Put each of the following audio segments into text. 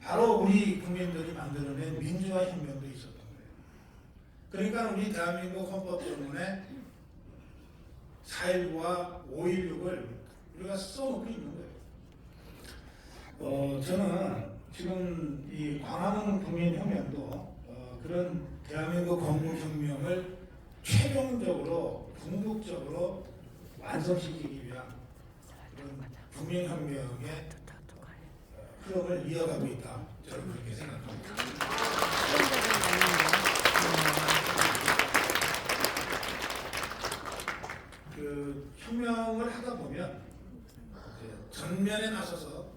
바로 우리 국민들이 만들어낸 민주화 혁명도 있었던 거예요. 그러니까 우리 대한민국 헌법 때문에 4.19와 5.16을 우리가 써놓고 있는 거예요. 저는 지금 이 광화문 국민혁명도 그런 대한민국 건국혁명을 최종적으로 궁극적으로 완성시키기 위한 그런 국민혁명의 흐름을 이어가고 있다. 저는 그렇게 생각합니다. 그 혁명을 하다 보면 전면에 나서서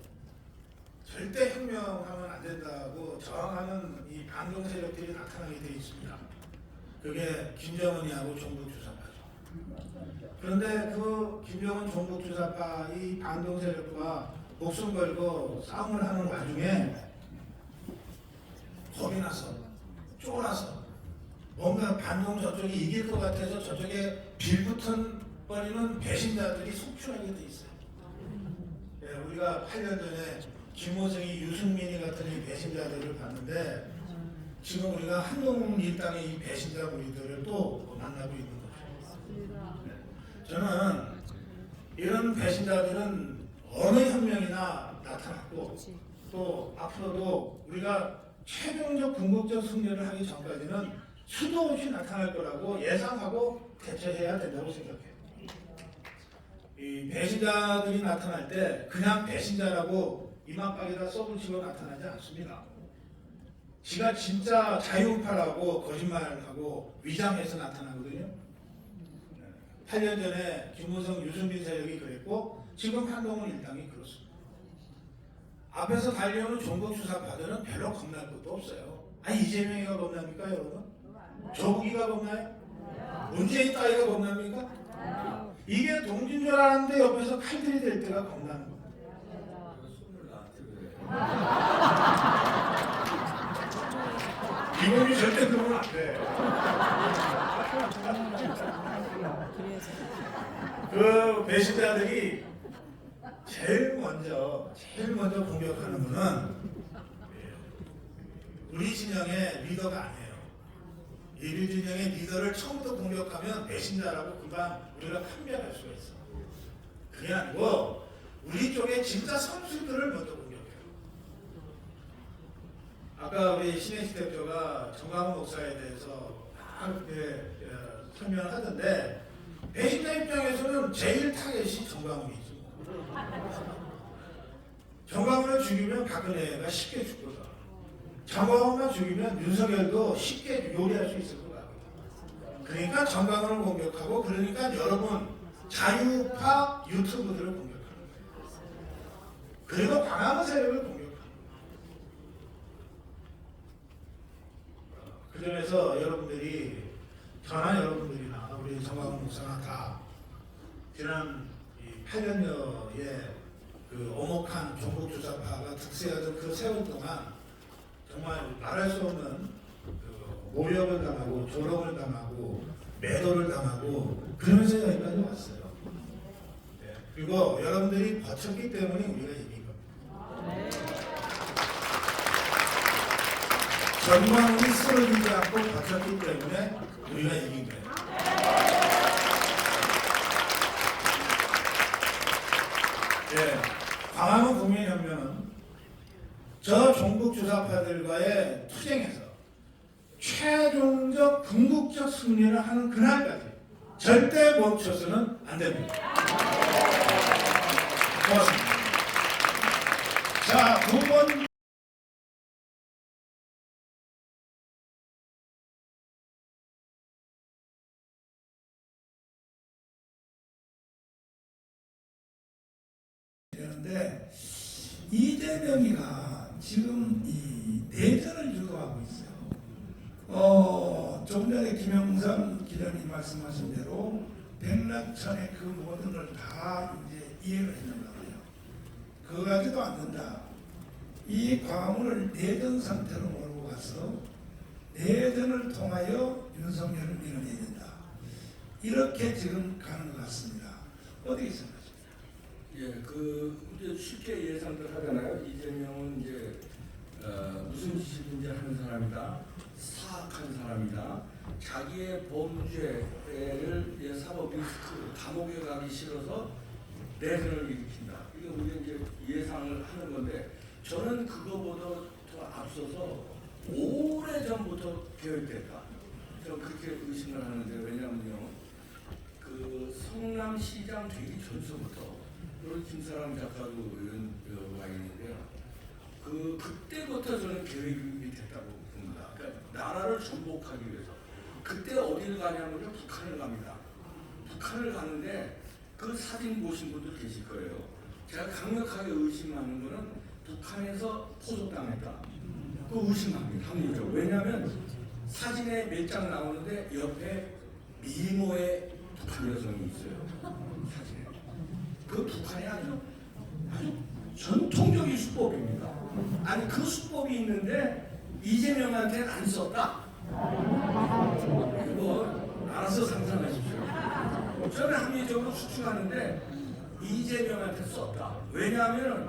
절대 혁명하면 안 된다고 저항하는 이 반동 세력들이 나타나게 되어 있습니다. 그게 김정은이하고 종북주사파죠. 그런데 그 김정은 종북주사파 이 반동 세력과 목숨 걸고 싸움을 하는 와중에 겁이 나서 쫄아서 뭔가 반동 저쪽이 이길 것 같아서 저쪽에 빌붙은 버리는 배신자들이 속출하게 돼 있어요. 예, 우리가 8년 전에 김호성이 유승민이 같은 이 배신자들을 봤는데 지금 우리가 한동훈 일당의 이 배신자 우리들을 또 만나고 있는 거죠. 네. 저는 이런 배신자들은 어느 혁명이나 나타났고 또 앞으로도 우리가 최종적 궁극적 승리를 하기 전까지는 수도 없이 나타날 거라고 예상하고 대처해야 된다고 생각해요. 이 배신자들이 나타날 때 그냥 배신자라고 이마박에다 써붙이고 나타나지 않습니다. 지가 진짜 자유우파라고 거짓말하고 위장해서 나타나거든요. 8년 전에 김무성, 유승민 세력이 그랬고 지금 한동훈 일당이 그렇습니다. 앞에서 달려오는 종북주사파들은 별로 겁날 것도 없어요. 아니 이재명이가 겁납니까 여러분? 조국이가 겁나요? 문재인 따위가 겁납니까? 이게 동진 줄 알았는데 옆에서 칼들이 될 때가 겁나는 거예요. 이놈이 절대 그러면 안 돼. 그 배신자들이 제일 먼저 공격하는 분은 우리 진영의 리더가 아니에요. 우리 진영의 리더를 처음부터 공격하면 배신자라고 금방 우리가 판별할 수가 있어. 그게 아니고 우리 쪽에 진짜 선수들을 먼저 공격해요. 아까 우리 신혜식 대표가 정광훈 목사에 대해서 설명을 하던데 배신자 입장에서는 제일 타겟이 정광훈이죠. 정광훈을 죽이면 박근혜가 쉽게 죽거든. 정광훈만 죽이면 윤석열도 쉽게 요리할 수 있을 것 같거든. 그러니까 정광훈을 공격하고 그러니까 여러분 자유파 유튜브들을 공격하는 거예요. 그리고 광화문 세력을 공격하는 거예요. 그 점에서 여러분들이 저나 여러분들이나 우리 정광훈 목사나 다 지난 8년여의 그 엄혹한 종북주사파가 득세하던 그 세월 동안 정말 말할 수 없는 그 모욕을 당하고 조롱을 당하고 매도를 당하고 그러면서 여기까지 왔어요. 네. 그리고 여러분들이 버텼기 때문에 우리가 이긴 겁니다. 전망이 쓰러지지 않고 버텼기 때문에 우리가 이긴 거예요. 네. 광화문 국민혁명은 저 종북주사파들과의 투쟁에서 최종적 궁극적 승리를 하는 그날까지 절대 멈춰서는 안 됩니다. 고맙습니다. 자, 두 번. 되는데 이재명이가 지금 이 내전을 주도하고 있어요. 조금 전에 김영삼 기자님 말씀하신 대로 백락천의 그 모든 걸 다 이제 이해를 했는 거예요. 그거 가지도 않는다. 이 광화문을 내전 상태로 몰고 가서 내전을 통하여 윤석열을 밀어내야 된다. 이렇게 지금 가는 것 같습니다. 어떻게 생각하십니까? 예, 이제 쉽게 예상들 하잖아요. 이재명은 이제 사람이다. 사악한 사람이다. 자기의 범죄를 사법 리스크 감옥에 가기 싫어서 내세를 일으킨다. 이게 우리가 이제 예상을 하는 건데 저는 그거보다 더 앞서서 오래전부터 계획됐다. 저는 그렇게 의심을 하는데 왜냐면요. 그 성남시장 되기 전서부터 우리 김사람 작가도 와 있는데요. 그때부터 저는 계획이 됐다고 봅니다. 그러니까 나라를 정복하기 위해서. 그때 어디를 가냐면요. 북한을 갑니다. 북한을 가는데 그 사진 보신 분들 계실 거예요. 제가 강력하게 의심하는 거는 북한에서 포섭당했다. 그 의심합니다. 합리적으로. 왜냐하면 사진에 몇 장 나오는데 옆에 미모의 북한 여성이 있어요. 사진에. 그 북한이 아주 전통적인 수법입니다. 아니 그 수법이 있는데 이재명한테는 안 썼다. 이거 알아서 상상하십시오. 저는 합리적으로 추측하는데 이재명한테 썼다. 왜냐하면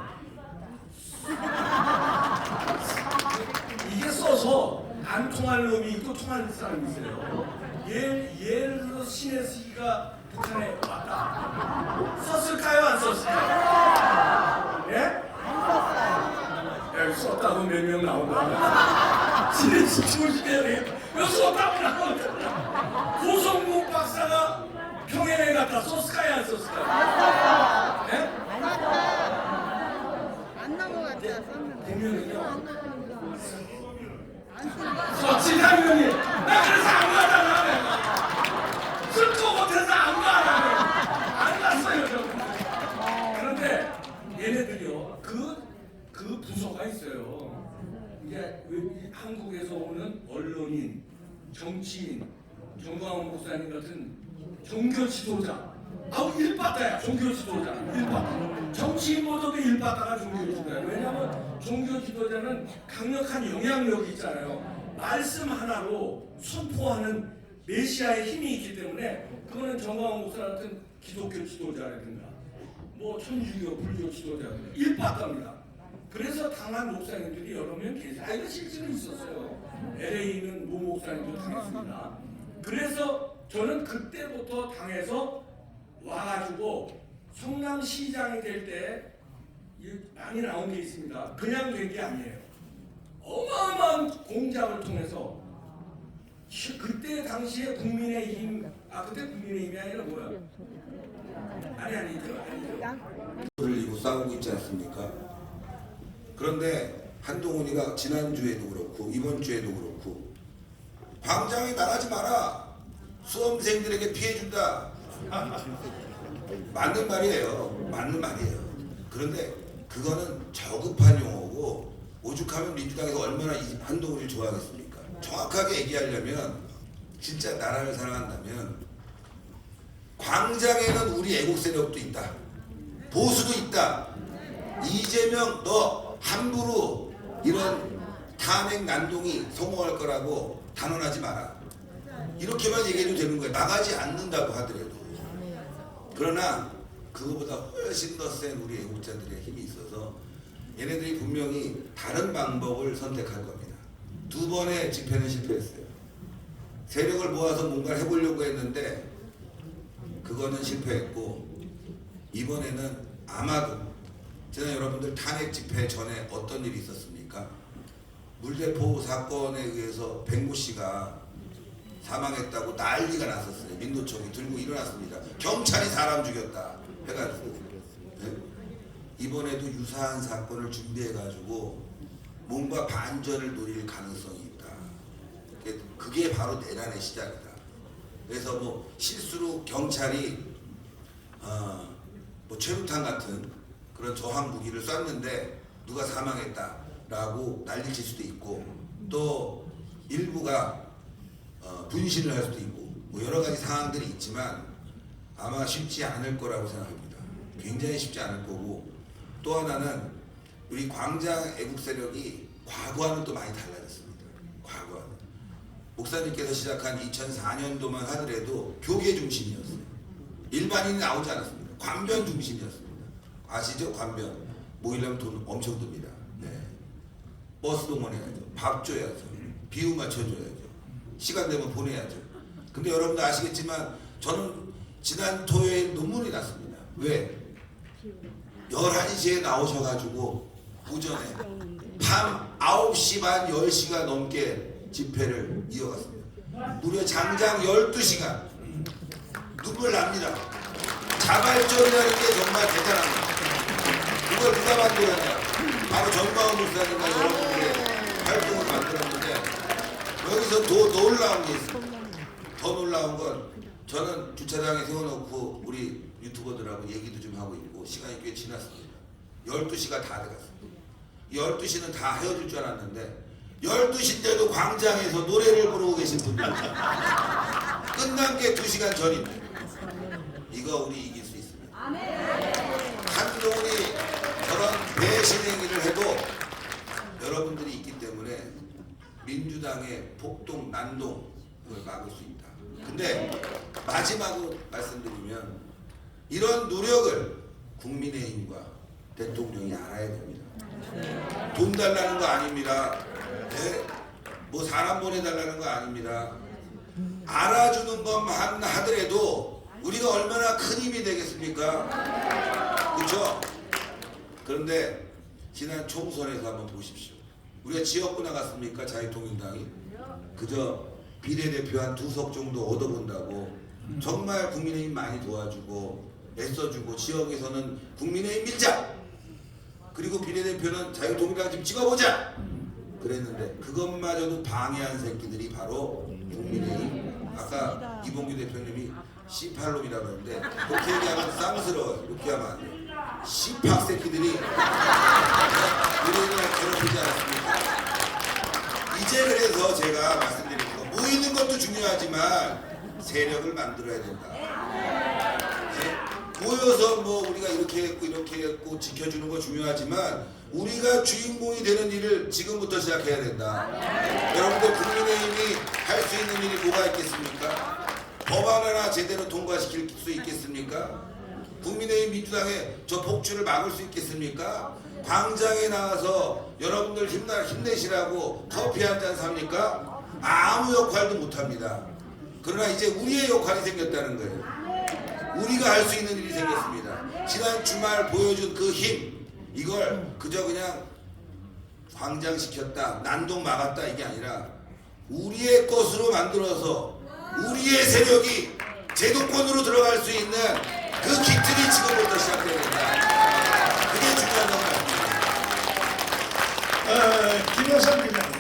이게 써서 안 통할 놈이 있고 통할 사람이 있어요. 예를 들어 신혜식이가 북한에 왔다. 썼을까요? 안 썼을까요? 예? 안 썼어요. 썼다고 몇 명 나온다. 신혜식 조심해야 되겠다. 왜 썼다고 나온다. 고성국 박사가 평양에 갔다. 썼을까요? 안 썼을까요? 안 썼어요. 예? 안 넘어갔다 썼는데. 보면은요. 썼지 당연히. 나 그래서 안 가잖아. 쓸거 못해서 안 가. 안 갔어요. 그런데 얘네들이요. 그 부서가 있어요. 이제 한국에서 오는 언론인, 정치인, 정광훈 목사님 같은 종교 지도자. 아우 일바다야. 종교 지도자. 일바다. 정치인 모두도 일바다가 종교 지도자예요. 왜냐하면 종교 지도자는 강력한 영향력이 있잖아요. 말씀 하나로 선포하는 메시아의 힘이 있기 때문에 그거는 정광훈 목사 같은 기독교 지도자라든가 뭐 천주교, 불교 지도자라든가 일바다입니다. 그래서 당한 목사님들이 여러 명 계세요. 이거 실제로 있었어요. LA는 모 목사님도 당했습니다. 그래서 저는 그때부터 당해서 와가지고 성남시장이 될 때 많이 나온 게 있습니다. 그냥 된 게 아니에요. 어마어마한 공작을 통해서 그때 당시에 국민의힘 그때 국민의힘이 아니라 뭐야? 아니죠. 를 이고 싸우고 있지 않습니까? 그런데 한동훈이가 지난주에도 그렇고 이번 주에도 그렇고 광장에 나가지 마라. 수험생들에게 피해 준다. 맞는 말이에요. 맞는 말이에요. 그런데 그거는 저급한 용어고 오죽하면 민주당에서 얼마나 이 한동훈을 좋아하겠습니까? 정확하게 얘기하려면 진짜 나라를 사랑한다면 광장에는 우리 애국 세력도 있다. 보수도 있다. 이재명 너 함부로 이런 탄핵 난동이 성공할 거라고 단언하지 마라. 이렇게만 얘기해도 되는 거예요. 나가지 않는다고 하더라도. 그러나 그거보다 훨씬 더 센 우리 애국자들의 힘이 있어서 얘네들이 분명히 다른 방법을 선택할 겁니다. 두 번의 집회는 실패했어요. 세력을 모아서 뭔가를 해보려고 했는데 그거는 실패했고 이번에는 아마도 지난 여러분들 탄핵 집회 전에 어떤 일이 있었습니까? 물대포 사건에 의해서 백모 씨가 사망했다고 난리가 났었어요. 민노총이 들고 일어났습니다. 경찰이 사람 죽였다 해가지고 네? 이번에도 유사한 사건을 준비해가지고 뭔가 반전을 노릴 가능성이 있다. 그게 바로 내란의 시작이다. 그래서 뭐 실수로 경찰이 뭐 최루탄 같은 그런 저항 무기를 쐈는데 누가 사망했다라고 난리칠 수도 있고 또 일부가 분신을 할 수도 있고 뭐 여러 가지 상황들이 있지만 아마 쉽지 않을 거라고 생각합니다. 굉장히 쉽지 않을 거고 또 하나는 우리 광장 애국 세력이 과거와는 또 많이 달라졌습니다. 과거와는 목사님께서 시작한 2004년도만 하더라도 교계 중심이었어요. 일반인이 나오지 않았습니다. 관변 중심이었습니다. 아시죠? 관변 모이려면 돈 엄청 듭니다. 네. 버스 동원해야죠. 밥 줘야죠. 비유 맞춰줘야죠. 시간 되면 보내야죠. 근데 여러분도 아시겠지만 저는 지난 토요일 눈물이 났습니다. 왜? 11시에 나오셔가지고 오전에 밤 9시 반 10시가 넘게 집회를 이어갔습니다. 무려 장장 12시간. 눈물 납니다. 자발적이라는 게 정말 대단합니다. 그걸 누가 만들었냐? 바로 정광훈 목사님과 여러분들의 활동을 만들었는데 여기서 더 놀라운 게 있습니다. 더 놀라운 건 저는 주차장에 세워놓고 우리 유튜버들하고 얘기도 좀 하고 있고 시간이 꽤 지났습니다. 12시가 다 돼갔습니다. 12시는 다 헤어질 줄 알았는데 12시인데도 광장에서 노래를 부르고 계신 분들 끝난 게 2시간 전입니다. 이거 우리 이길 수 있습니다. 한동훈이 저런 배신 행위를 해도 여러분들이 있기 때문에 민주당의 폭동, 난동을 막을 수 있다. 근데 마지막으로 말씀드리면 이런 노력을 국민의힘과 대통령이 알아야 됩니다. 돈 달라는 거 아닙니다. 네? 뭐 사람 보내달라는 거 아닙니다. 알아주는 것만 하더라도 우리가 얼마나 큰 힘이 되겠습니까? 그렇죠? 그런데 지난 총선에서 한번 보십시오. 우리가 지역구 나갔습니까? 자유통일당이 그저 비례대표 한 2석 정도 얻어본다고 정말 국민의힘 많이 도와주고 애써주고 지역에서는 국민의힘 밀자, 그리고 비례대표는 자유통일당 좀 찍어보자 그랬는데 그것마저도 방해한 새끼들이 바로 국민의힘. 아까 이봉규 대표님이 C8놈이라고 하는데 그렇게 얘기하면 쌍스러워요. 이렇게 하면 안 돼요. C팍 새끼들이 우리를 괴롭히지 않았습니까? 이제 그래서 제가 말씀드린 거 모이는 것도 중요하지만 세력을 만들어야 된다. 네? 모여서 뭐 우리가 이렇게 했고 지켜주는 거 중요하지만 우리가 주인공이 되는 일을 지금부터 시작해야 된다. 여러분들 국민의힘이 할 수 있는 일이 뭐가 있겠습니까? 법안 하나 제대로 통과시킬 수 있겠습니까? 국민의힘 민주당의 저 폭주를 막을 수 있겠습니까? 광장에 나와서 여러분들 힘내시라고 커피 한 잔 삽니까? 아무 역할도 못합니다. 그러나 이제 우리의 역할이 생겼다는 거예요. 우리가 할 수 있는 일이 생겼습니다. 지난 주말 보여준 그 힘, 이걸 그저 그냥 광장시켰다, 난동 막았다 이게 아니라 우리의 것으로 만들어서 우리의 세력이 제도권으로 들어갈 수 있는 그 기틀이 지금부터 시작돼야 된다. 그게 중요한 건 같습니다. 김효선 기자님,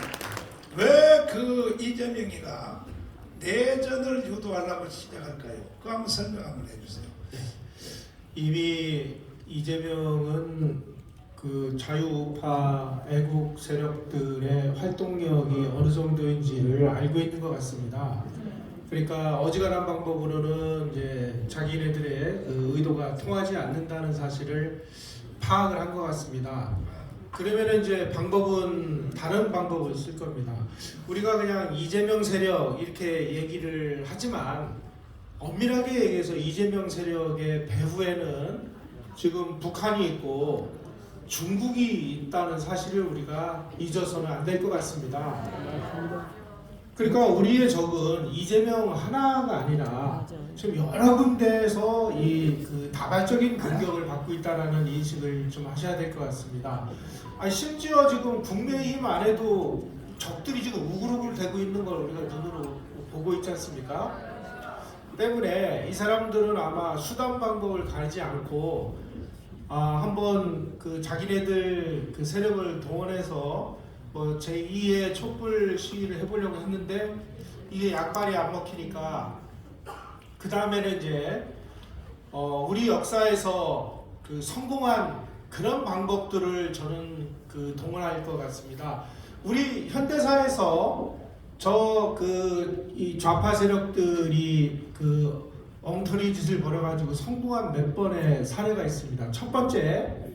왜 그 이재명이가 내전을 유도하려고 시작할까요? 그거 한번 설명 한번 해주세요. 이미 이재명은 그 자유우파 애국 세력들의 활동력이 어느 정도인지를 알고 있는 것 같습니다. 그러니까 어지간한 방법으로는 이제 자기네들의 그 의도가 통하지 않는다는 사실을 파악을 한 것 같습니다. 그러면 이제 방법은 다른 방법을 쓸 겁니다. 우리가 그냥 이재명 세력 이렇게 얘기를 하지만 엄밀하게 얘기해서 이재명 세력의 배후에는 지금 북한이 있고 중국이 있다는 사실을 우리가 잊어서는 안 될 것 같습니다. 그러니까 우리의 적은 이재명 하나가 아니라 지금 여러 군데에서 이 그 다발적인 공격을 받고 있다는 인식을 좀 하셔야 될 것 같습니다. 아니 심지어 지금 국민의힘 안에도 적들이 지금 우글우글 대고 있는 걸 우리가 눈으로 보고 있지 않습니까? 때문에 이 사람들은 아마 수단 방법을 가리지 않고 한번 그 자기네들 그 세력을 동원해서 뭐 제2의 촛불 시위를 해보려고 했는데 이게 약발이 안 먹히니까 그 다음에는 이제 우리 역사에서 그 성공한 그런 방법들을 저는 그 동원할 것 같습니다. 우리 현대사에서 이 좌파 세력들이 그 엉터리 짓을 벌여가지고 성공한 몇 번의 사례가 있습니다. 첫 번째,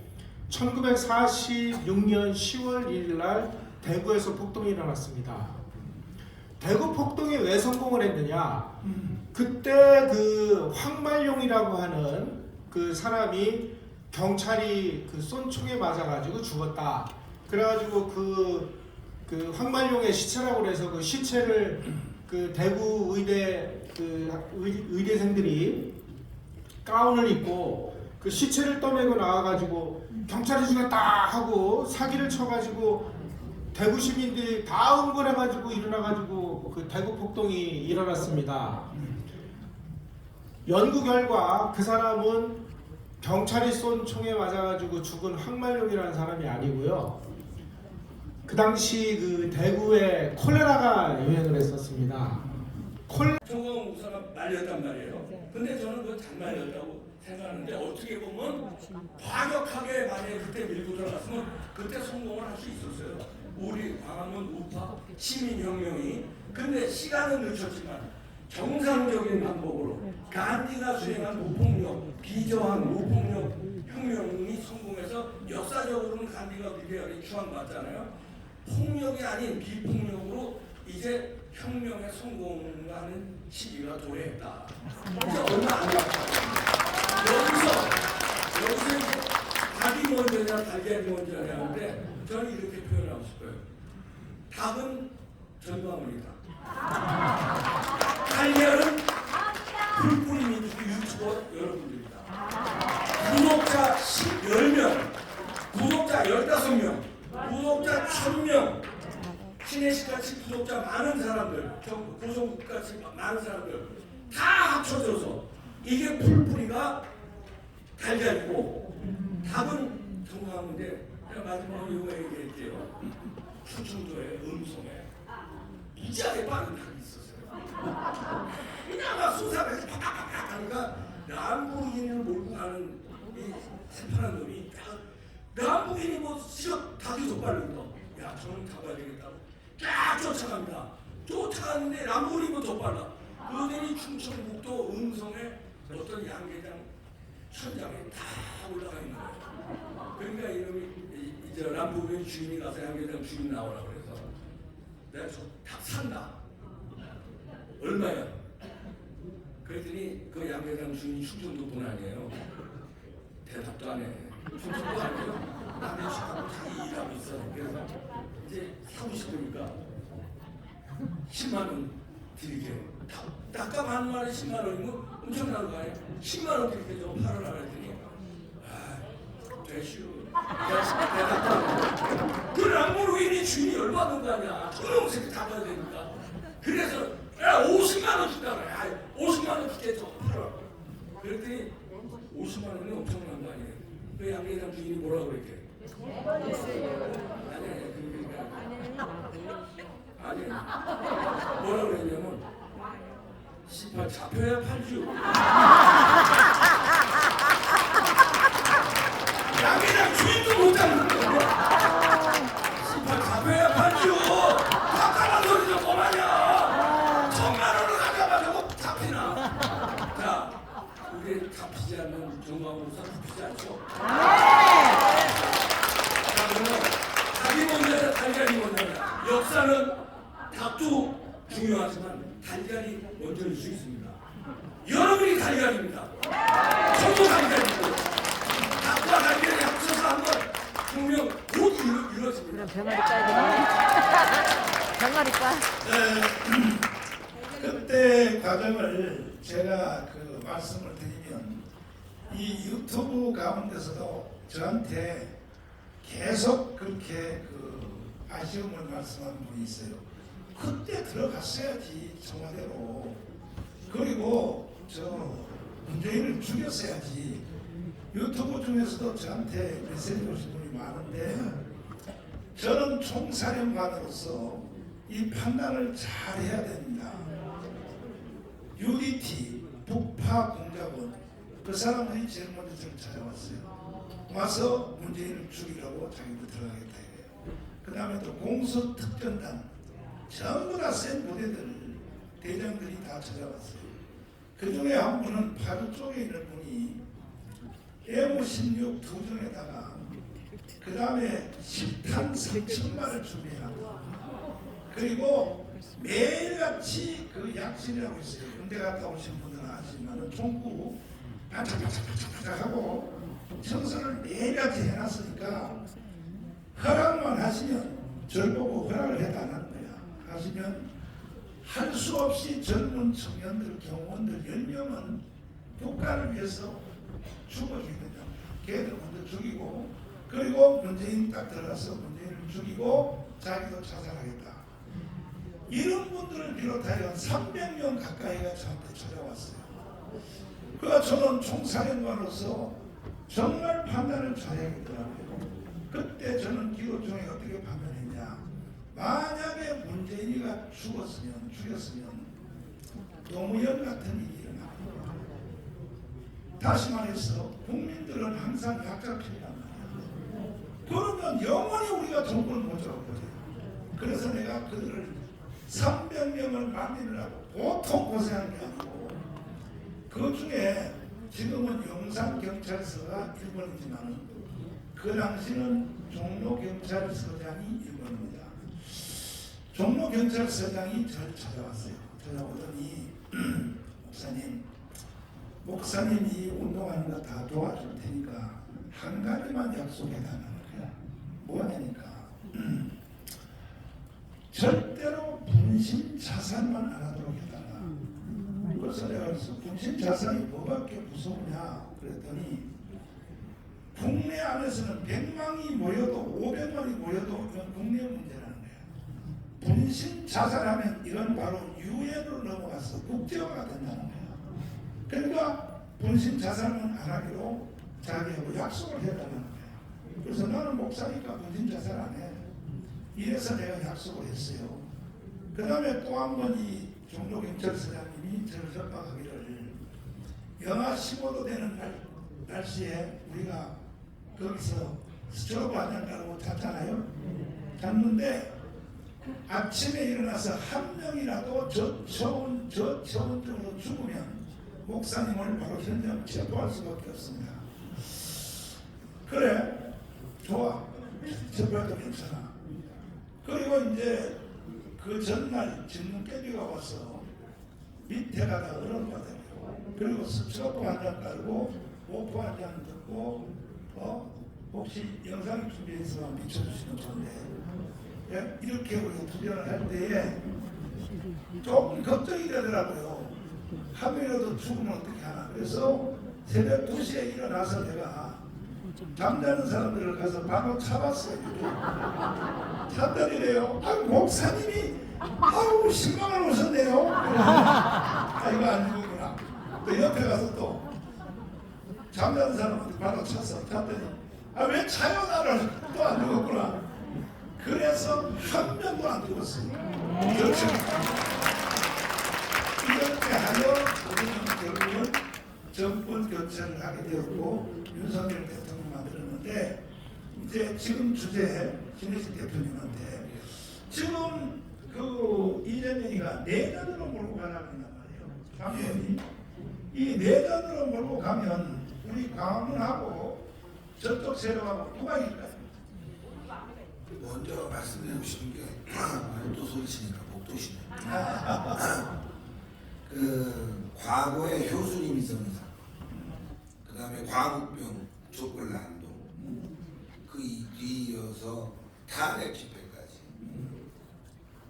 1946년 10월 1일 날 대구에서 폭동이 일어났습니다. 대구 폭동이 왜 성공을 했느냐? 그때 그 황말용이라고 하는 그 사람이 경찰이 그 쏜 총에 맞아가지고 죽었다. 그래가지고 그 그 황말용의 시체라고 그래서 그 시체를 그 대구 의대 의대생들이 가운을 입고 그 시체를 떠내고 나와가지고 경찰이 죽였다 하고 사기를 쳐가지고 대구 시민들이 다 흥분해가지고 일어나가지고 그 대구 폭동이 일어났습니다. 연구 결과 그 사람은 경찰이 쏜 총에 맞아가지고 죽은 황말용이라는 사람이 아니고요. 그 당시 그 대구에 콜레라가 유행을 했었습니다. 정광훈 목사가 말렸단 말이에요. 근데 저는 그거 잘 말렸다고 생각하는데 어떻게 보면 과격하게 만약에 그때 밀고 들어갔으면 그때 성공을 할 수 있었어요. 우리 광화문 우파 시민혁명이. 근데 시간은 늦췄지만 정상적인 방법으로 간디가 수행한 무폭력, 비저항 무폭력 혁명이 성공해서 역사적으로는 간디가 위대하게 추앙받잖아요. 폭력이 아닌 비폭력으로 이제 혁명에 성공하는 시기가 도래했다. 이제 얼마 안 남았다. 여기서 이제 닭이 먼저냐 달걀이 먼저냐 하는데 저는 이렇게 표현하고 싶어요. 닭은 전광훈이다. 달걀은 불뿌리 민주주의 유튜버 여러분들이다. 구독자 10명, 구독자 15명, 구독자 1000명, 신혜식같이 구독자 많은 사람들, 고성국같이 많은 사람들 다 합쳐져서 이게 풀뿌리가 달걀이고 닭은 정상인데 제가 마지막으로 이거 얘기할게요. 충청도에 음성에 무지하게 빠른 닭이 있었어요. 그냥 막 수사에서 팍팍팍 하니까 남북인을 몰고 가는 이 새파란 놈이 남북인이 뭐 시력 닭이 더 빠른 거. 야 저는 잡아야 되겠다고 쫙 쫓아갑니다. 쫓아갔는데 남북인이 뭐 더 빨라. 그들이 충청북도 음성에 어떤 양계장 천장에 다 올라가 있는 거예요. 그러니까 이놈이 이제 남북인 주인이 가서 양계장 주인 나오라 그래서 내가 저 닭 산다. 얼마야? 그랬더니 그 양계장 주인이 충청도 분 아니에요. 대답도 안 해. 충청도 아니에요. 남의 집하고 자기 일하고 있어. 그래서 이제 사고 싶으니까 10만 원 드릴게요. 닭값 한 마리 10만 원이면 엄청난 거 아니에요? 10만 원 드릴게요. 팔아라 그랬더니 되시오. 그 람보르기니 주인이 열받는 거 아니야. 저놈 새끼 잡아야 되니까. 그래서 야 50만 원 준다 그래. 50만 원 줄게 저 팔아. 그랬더니 50만 원이 엄청난 거 아니에요. 그 양계장 주인이 뭐라고 그랬게? 아니 뭐라고 그랬냐면 18 잡혀야 팔죠. 양계장 주인도 못 잡는 거야. 18 잡혀야 팔죠. 깜깜한 소리 좀 그만이야. 1000만 원을 가져가지고 잡히나. 자 우리 잡히지 않는 정광훈사 잡히지 않죠? 자 그러면 닭이 먼저냐 달걀이 먼저냐. 역사는 닭도 중요하지만 달걀이 먼저일 수 있습니다. 여러분이 달걀입니다. 저도 달걀이고 닭과 달걀이 합쳐서 한번 분명 곧 이루어집니다. 병아리 까야 되나? 병아리 까. 그때 과정을 제가 그 말씀을 드리면 이 유튜브 가운데서도 저한테 계속 그렇게 그 아쉬움을 말씀한 분이 있어요. 그때 들어갔어야지 청와대로. 그리고 저 문재인을 죽였어야지. 유튜브 중에서도 저한테 메시지 오신 분이 많은데 저는 총사령관으로서 이 판단을 잘 해야 됩니다. UDT 북파 공작원 그 사람들이 제일 먼저 저를 찾아왔어요. 와서 문재인을 죽이려고 자기도 들어가겠다 이래요. 그 다음에 또 공수특전단 전부 다 센 부대들 대장들이 다 찾아왔어요. 그 중에 한 분은 파주 쪽에 있는 분이 M16 두 정에다가 그 다음에 10탄 3,000발을 준비하고 그리고 매일같이 그 약진이라고 있어요. 군대 갔다 오신 분들은 아시지만 총구 반짝반짝반짝 하고 청소를 매일같이 해놨으니까 허락만 하시면 저를 보고 허락을 해달라는 거야. 하시면 할 수 없이 젊은 청년들, 경호원들 10명은 국가를 위해서 죽어주겠다. 걔들 먼저 죽이고, 그리고 문재인 딱 들어가서 문재인을 죽이고 자기도 자살하겠다. 이런 분들을 비롯하여 300명 가까이가 저한테 찾아왔어요. 그러니까 저는 총사령관으로서 정말 판단을 잘해야겠더라고요. 그때 저는 기도중에 어떻게 판단했냐. 만약에 문재인이가 죽였으면 노무현 같은 일이 일어나요. 다시 말해서 국민들은 항상 약자편이란 말이야. 그러면 영원히 우리가 정권을 못 잡거든요. 그래서 내가 그들을 300명을 만들려고 보통 고생한 게 아니고, 그 중에 지금은 용산경찰서가 1번이지만 그 당시는 종로경찰서장이 1번입니다. 종로경찰서장이 저를 찾아왔어요. 찾아오더니 목사님이 운동하는 거 다 도와줄 테니까 한 가지만 약속해달라는 거야. 뭐냐니까 절대로 분신 자살만 안 하도록 해달라. 그래서 내가 그래서 분신 자살이 뭐밖에 무서우냐 그랬더니, 국내 안에서는 100만이 모여도 500만이 모여도 이건 국내 문제라는 거야. 분신 자살하면 이건 바로 유엔으로 넘어가서 국제화가 된다는 거야. 그러니까 분신 자살은 안 하기로 자기하고 약속을 해달라는 거야. 그래서 나는 목사니까 분신 자살 안 해. 이래서 내가 약속을 했어요. 그 다음에 또 한 번 이 종로경찰서장님이 저를 협박하기를, 영하 15도 되는 날씨에 우리가 거기서 스트로브 한잔 깔고 잤잖아요. 잤는데 아침에 일어나서 한 명이라도 저체온증으로 죽으면 목사님을 바로 현장 체포할 수밖에 없습니다. 그래, 좋아. 체포해도 괜찮아. 그리고 이제 그 전날 진눈깨비가 와서 밑에 가다 얼음바닥, 그리고 스트로브 한잔 깔고 오프 한잔 듣고 혹시 영상 준비해서 비춰주시면 좋은데, 예? 이렇게 우리가 투쟁을 할 때에 조금 걱정이 되더라고요. 한 명이라도 죽으면 어떻게 하나. 그래서 새벽 2시에 일어나서 내가 잠자는 사람들을 가서 바로 잡았어요. 잡더니래요. 목사님이 신방을 오셨네요. 이거 안 죽었구나. 또 옆에 가서 또 잠자는 사람한테 바로 쳤어. 잡더니 왜 차요 나를. 또 안 죽었구나. 그래서 한 명도 안 죽었어요. 그렇죠. 이렇게 하여 우리는 결국은 정권 교체를 하게 되었고 윤석열 대통령 만들었는데, 이제 지금 주제 김혜식 대표님한테 지금 그 이재명이가 내전으로 몰고 가려고 한단 말이에요. 당연히 이 내전으로 몰고 가면 우리 광화문하고 저쪽 세력하고 누가 이길까요? 먼저 말씀해 주시는 게 또 소리치니까 목도시네. 그 과거에 효수님 있었는 사람, 그 다음에 광우병, 촛불난동, 그 이어서 탄핵 집회까지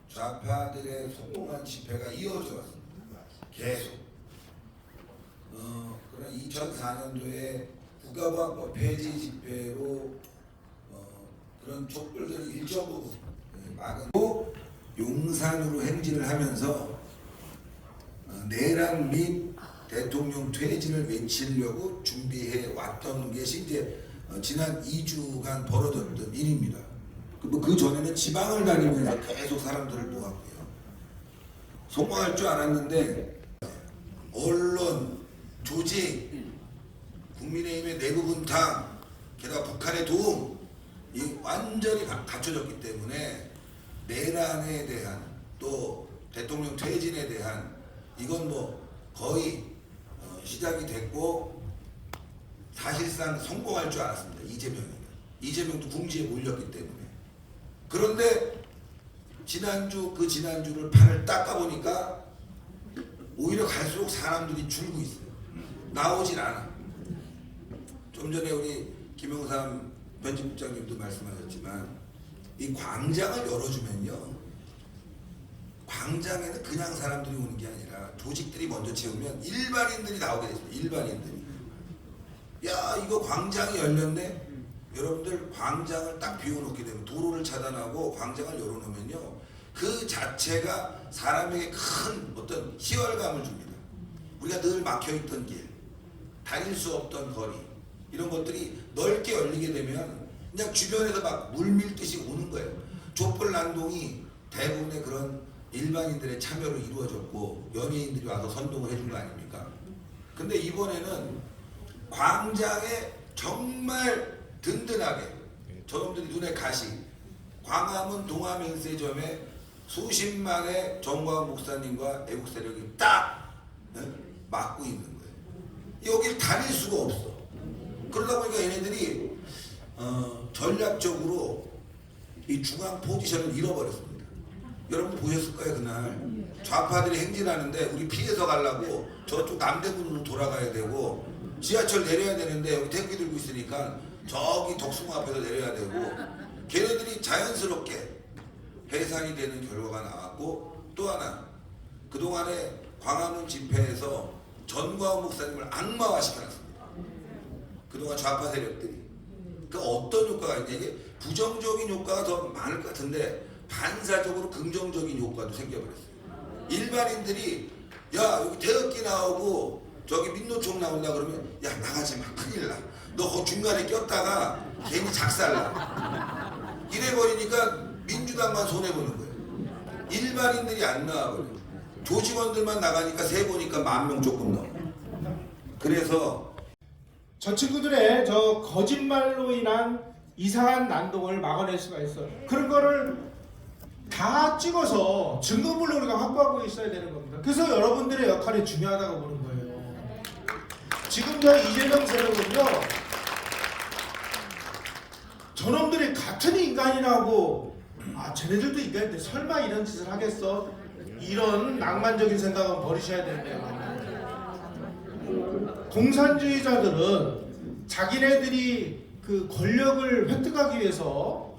좌파들의 성공한 집회가 이어져 왔습니다. 계속. 그런 2004년도에 국가보안법 폐지 집회로 그런 촛불들을 일정부분 막고 용산으로 행진을 하면서 내란 및 대통령 퇴진을 외치려고 준비해 왔던 것이 이제 지난 2주간 벌어졌던 일입니다. 그 전에는 지방을 다니면서 계속 사람들을 모았고요. 성공할 줄 알았는데 언론, 조직, 국민의힘의 내부 분탕, 게다가 북한의 도움, 이 완전히 갖춰졌기 때문에 내란에 대한 또 대통령 퇴진에 대한 이건 뭐 거의 시작이 됐고 사실상 성공할 줄 알았습니다. 이재명도 궁지에 몰렸기 때문에. 그런데 지난주를 판을 닦아보니까 오히려 갈수록 사람들이 줄고 있어요. 나오진 않아. 좀 전에 우리 김영삼 편집국장님도 말씀하셨지만 이 광장을 열어주면요, 광장에는 그냥 사람들이 오는 게 아니라 조직들이 먼저 채우면 일반인들이 나오게 됐습니다. 일반인들이. 야, 이거 광장이 열렸네. 여러분들 광장을 딱 비워놓게 되면, 도로를 차단하고 광장을 열어놓으면요, 그 자체가 사람에게 큰 어떤 희열감을 줍니다. 우리가 늘 막혀있던 길, 다닐 수 없던 거리, 이런 것들이 넓게 열리게 되면 그냥 주변에서 막 물밀듯이 오는 거예요. 촛불난동이 대부분의 그런 일반인들의 참여로 이루어졌고 연예인들이 와서 선동을 해준 거 아닙니까? 근데 이번에는 광장에 정말 든든하게 저놈들이 눈에 가시, 광화문 동아면세점에 수십만의 정광훈 목사님과 애국 세력이 딱 막고 있는 거예요. 여길 다닐 수가 없어. 그러다 보니까 얘네들이 전략적으로 이 중앙 포지션을 잃어버렸습니다. 여러분 보셨을 거예요. 그날 좌파들이 행진하는데 우리 피해서 가려고 저쪽 남대문으로 돌아가야 되고, 지하철 내려야 되는데 여기 태극기 들고 있으니까 저기 덕숭 앞에서 내려야 되고, 걔네들이 자연스럽게 해산이 되는 결과가 나왔고, 또 하나 그동안에 광화문 집회에서 전광훈 목사님을 악마화 시켜놨습니다. 그동안 좌파 세력들이. 그 어떤 효과가 있냐, 이게 부정적인 효과가 더 많을 것 같은데 반사적으로 긍정적인 효과도 생겨버렸어요. 일반인들이 야, 여기 태극기 나오고 저기 민노총 나온다 그러면 야, 나가지 마, 큰일 나. 너 그 중간에 꼈다가 괜히 작살나. 이래버리니까 민주당만 손해보는 거예요. 일반인들이 안 나와버려요. 조직원들만 나가니까 세보니까 10,000명 조금 넘어. 그래서 저 친구들의 저 거짓말로 인한 이상한 난동을 막아낼 수가 있어요. 그런 거를 다 찍어서 증거물로 우리가 확보하고 있어야 되는 겁니다. 그래서 여러분들의 역할이 중요하다고 보는 거예요. 지금 저 이재명 세력은요, 저놈들이 같은 인간이라고, 아, 쟤네들도 인간인데 설마 이런 짓을 하겠어? 이런 낭만적인 생각은 버리셔야 된대요. 공산주의자들은 자기네들이 그 권력을 획득하기 위해서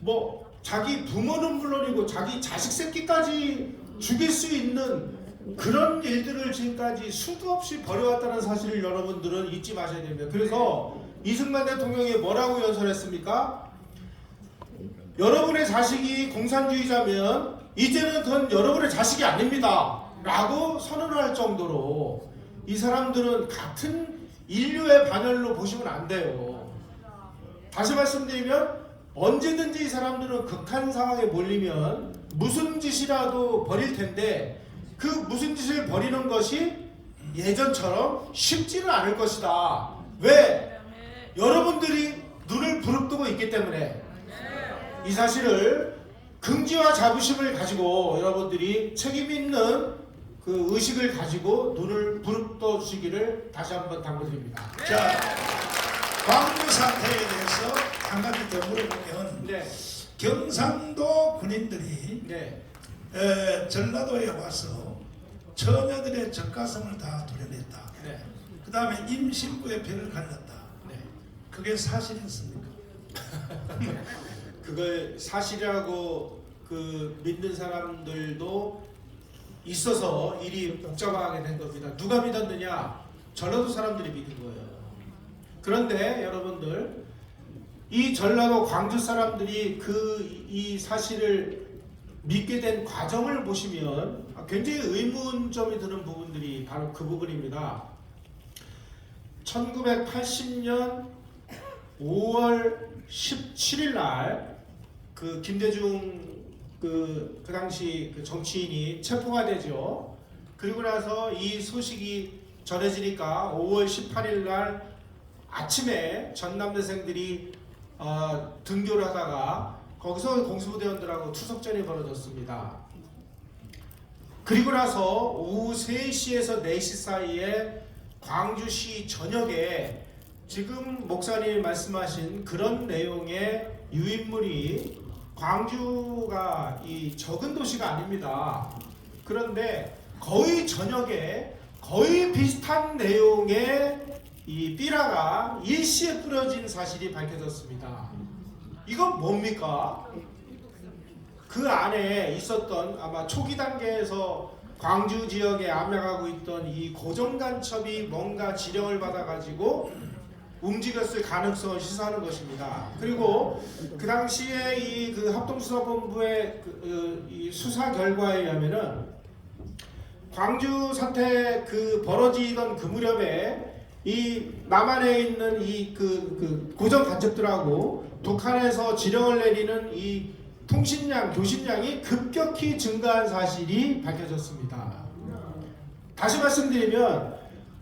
뭐 자기 부모는 물론이고 자기 자식 새끼까지 죽일 수 있는 그런 일들을 지금까지 수도 없이 벌여왔다는 사실을 여러분들은 잊지 마셔야 됩니다. 그래서 이승만 대통령이 뭐라고 연설했습니까? 여러분의 자식이 공산주의자면 이제는 더 여러분의 자식이 아닙니다 라고 선언을 할 정도로 이 사람들은 같은 인류의 반열로 보시면 안 돼요. 다시 말씀드리면 언제든지 이 사람들은 극한 상황에 몰리면 무슨 짓이라도 벌일 텐데, 그 무슨 짓을 벌이는 것이 예전처럼 쉽지는 않을 것이다. 왜? 여러분들이 눈을 부릅뜨고 있기 때문에. 이 사실을 긍지와 자부심을 가지고 여러분들이 책임 있는 그 의식을 가지고 눈을 부릅떠 주시기를 다시 한번 당부드립니다. 자, 광주 사태에 대해서 한 가지 더 물어보면, 네. 경상도 군인들이 네. 전라도에 와서 처녀들의 젖가슴을 다 도려냈다. 네. 그 다음에 임신부의 배를 갈랐다. 네. 그게 사실이었습니까? 그걸 사실이라고 그 믿는 사람들도 있어서 일이 복잡하게 된 겁니다. 누가 믿었느냐? 전라도 사람들이 믿은 거예요. 그런데 여러분들, 이 전라도 광주 사람들이 이 사실을 믿게 된 과정을 보시면 굉장히 의문점이 드는 부분들이 바로 그 부분입니다. 1980년 5월 17일 날 그 김대중 그 당시 그 정치인이 체포가 되죠. 그리고 나서 이 소식이 전해지니까 5월 18일 날 아침에 전남대생들이 등교를 하다가 거기서 공수부대원들하고 투석전이 벌어졌습니다. 그리고 나서 오후 3시에서 4시 사이에 광주시 전역에 지금 목사님이 말씀하신 그런 내용의 유인물이, 광주가 이 적은 도시가 아닙니다. 그런데 거의 전역에 거의 비슷한 내용의 이 삐라가 일시에 뿌려진 사실이 밝혀졌습니다. 이건 뭡니까? 그 안에 있었던 아마 초기 단계에서 광주 지역에 암약하고 있던 이 고정 간첩이 뭔가 지령을 받아가지고 움직였을 가능성을 시사하는 것입니다. 그리고 그 당시에 이 그 합동수사본부의 이 수사 결과에 의하면은 광주 사태 그 벌어지던 그 무렵에 이 남한에 있는 이 그 고정 간첩들하고 북한에서 지령을 내리는 이 통신량, 교신량이 급격히 증가한 사실이 밝혀졌습니다. 다시 말씀드리면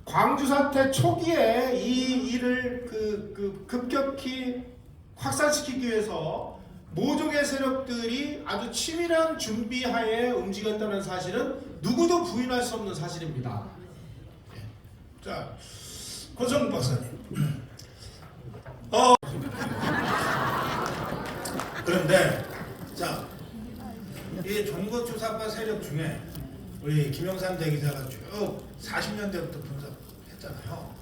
광주 사태 초기에 이 일을 급격히 확산시키기 위해서 모종의 세력들이 아주 치밀한 준비하에 움직였다는 사실은 누구도 부인할 수 없는 사실입니다. 자, 고성 박사님. 그런데 자, 이 종거주사파 세력 중에 우리 김영삼 대기자가 쭉 40년대부터 분석했잖아요.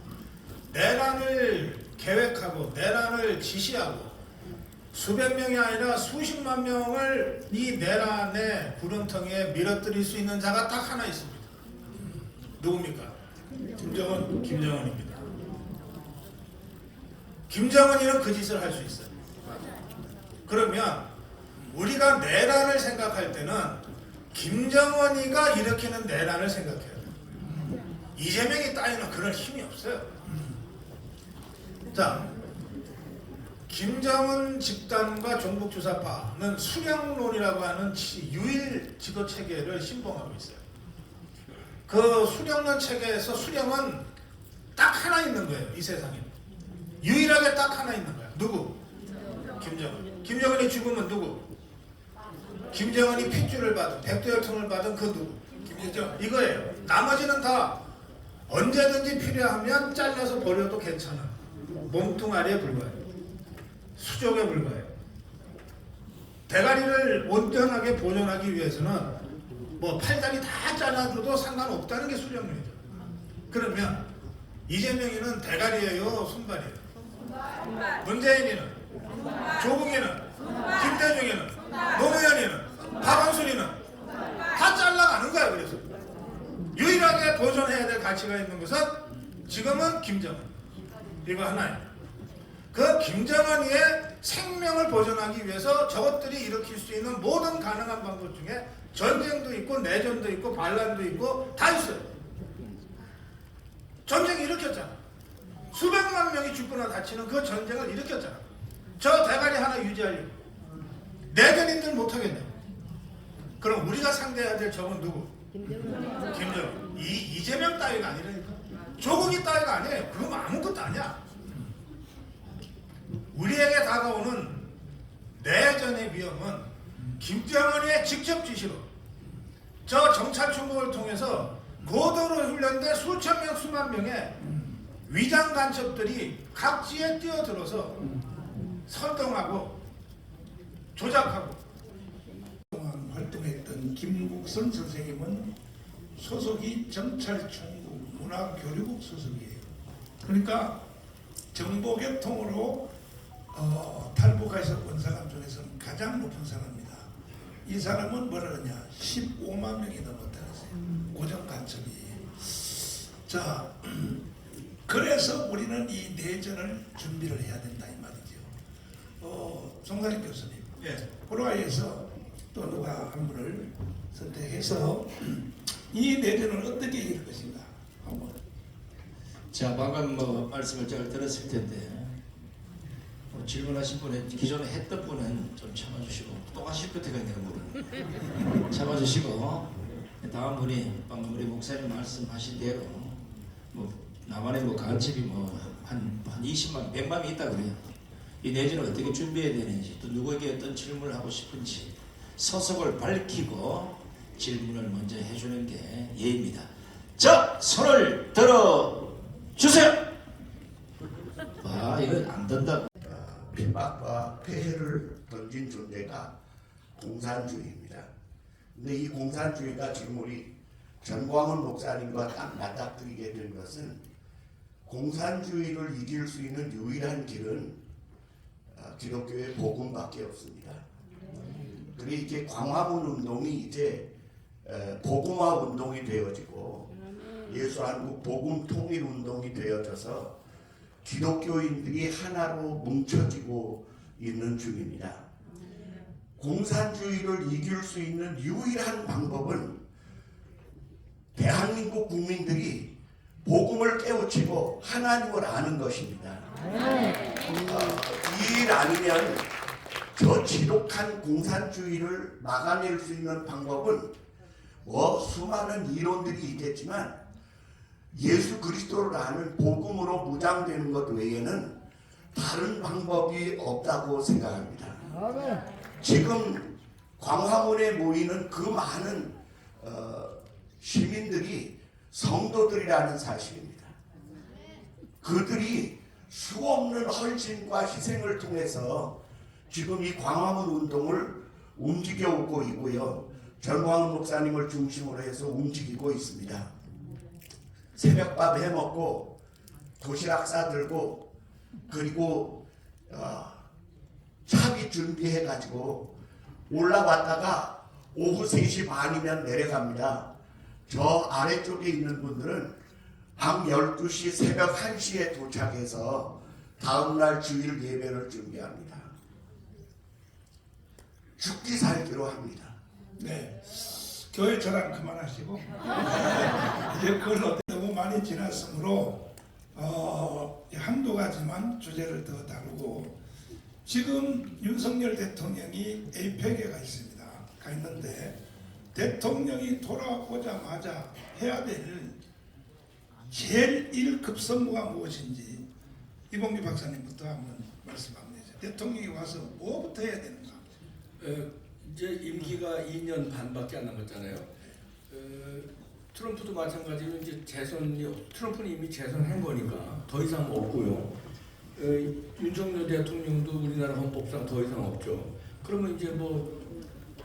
내란을 계획하고 내란을 지시하고 수백 명이 아니라 수십만 명을 이 내란의 구렁텅이에 밀어뜨릴 수 있는 자가 딱 하나 있습니다. 누굽니까? 김정은, 김정은입니다. 김정은이는 그 짓을 할 수 있어요. 그러면 우리가 내란을 생각할 때는 김정은이가 일으키는 내란을 생각해야 돼요. 이재명이 따위는 그럴 힘이 없어요. 자, 김정은 집단과 종북주사파는 수령론이라고 하는 유일 지도 체계를 신봉하고 있어요. 그 수령론 체계에서 수령은 딱 하나 있는 거예요. 이 세상에 유일하게 딱 하나 있는 거야. 누구? 김정은. 김정은이 죽으면 누구? 김정은이 핏줄을 받은 백두혈통을 받은 그 누구? 김정은. 이거예요. 나머지는 다 언제든지 필요하면 잘라서 버려도 괜찮아. 몸뚱아리에 불과해요. 수족에 불과해요. 대가리를 온전하게 보존하기 위해서는 뭐 팔다리 다 잘라줘도 상관없다는 게 수령론이죠. 그러면 이재명이는 대가리예요, 손발이에요? 문재인이는, 조국이는, 김대중이는, 노무현이는, 박원순이는 다 잘라가는 거야. 그래서 유일하게 보존해야 될 가치가 있는 것은 지금은 김정은. 이거 하나예요. 그 김정은이의 생명을 보존하기 위해서 저것들이 일으킬 수 있는 모든 가능한 방법 중에 전쟁도 있고 내전도 있고 반란도 있고 다 있어요. 전쟁 일으켰잖아. 수백만 명이 죽거나 다치는 그 전쟁을 일으켰잖아. 저 대가리 하나 유지하려고. 내전인들 못하겠네. 그럼 우리가 상대해야 될 적은 누구? 김정은. 이재명 따위가 아니라니까. 조국이 따위가 아니에요. 그건 아무것도 아니야. 우리에게 다가오는 내전의 위험은 김정은의 직접 지시로 저 정찰 총국을 통해서 고도로 훈련된 수천 명 수만 명의 위장 간첩들이 각지에 뛰어들어서 선동하고 조작하고. 동안 활동했던 김국선 선생님은 소속이 정찰총국 문화교류국 소속이에요. 그러니까 정보개통으로 탈북해서 온 사람 중에서는 가장 높은 사람입니다. 이 사람은 뭐라 그러냐, 15만 명이 넘었다고 했어요. 고정 간첩이. 자, 그래서 우리는 이 내전을 준비를 해야 된다 이 말이죠. 송사리 교수님, 예. 호라이에서 또 누가 한 분을 선택해서 이 내전을 어떻게 이길 것인가 한번. 자, 방금 뭐 말씀을 잘 들었을 텐데 질문하신 분에 기존에 했던 분은 좀 참아주시고 또 하실 것 같아요. 내가 참아주시고 다음 분이 방금 우리 목사님 말씀하신 대로 뭐 남한의 뭐 간첩이 뭐 한 20만 100만이 있다 그래요. 이 내전을 어떻게 준비해야 되는지 또 누구에게 어떤 질문을 하고 싶은지 서석을 밝히고 질문을 먼저 해주는 게 예입니다. 자, 손을 들어 주세요. 아, 이거 안 된다. 핍박과 폐해를 던진 존재가 공산주의입니다. 근데 이 공산주의가 지금 우리 전광훈 목사님과 딱 맞닥뜨리게 된 것은 공산주의를 이길 수 있는 유일한 길은 기독교의 복음밖에 없습니다. 그리고 이제 광화문 운동이 이제 복음화 운동이 되어지고 예수한국 복음 통일 운동이 되어져서 기독교인들이 하나로 뭉쳐지고 있는 중입니다. 공산주의를 이길 수 있는 유일한 방법은 대한민국 국민들이 복음을 깨우치고 하나님을 아는 것입니다. 이 일 아니면 저 지독한 공산주의를 막아낼 수 있는 방법은 수많은 이론들이 있겠지만 예수 그리스도를 아는 복음으로 무장되는 것 외에는 다른 방법이 없다고 생각합니다. 지금 광화문에 모이는 그 많은 시민들이 성도들이라는 사실입니다. 그들이 수없는 헌신과 희생을 통해서 지금 이 광화문 운동을 움직여오고 있고요. 전광훈 목사님을 중심으로 해서 움직이고 있습니다. 새벽밥 해먹고 도시락 싸들고 그리고 차비 준비해가지고 올라왔다가 오후 3시 반이면 내려갑니다. 저 아래쪽에 있는 분들은 밤 12시 새벽 1시에 도착해서 다음날 주일 예배를 준비합니다. 죽기 살기로 합니다. 네, 교회 자랑 그만하시고 이제 그걸 너무 많이 지났으므로 한두 가지만 주제를 더 다루고 지금 윤석열 대통령이 에이펙에 가 있습니다. 가 있는데 대통령이 돌아오자마자 해야 될 제일 1급 선무가 무엇인지 이봉규 박사님부터 한번 말씀 한번 해주세요. 대통령이 와서 뭐부터 해야 되는가? 이제 임기가 2년 반밖에 안 남았잖아요. 트럼프도 마찬가지로 이제 트럼프는 이미 재선한 거니까 더 이상 없고요. 윤석열 대통령도 우리나라 헌법상 더 이상 없죠. 그러면 이제 뭐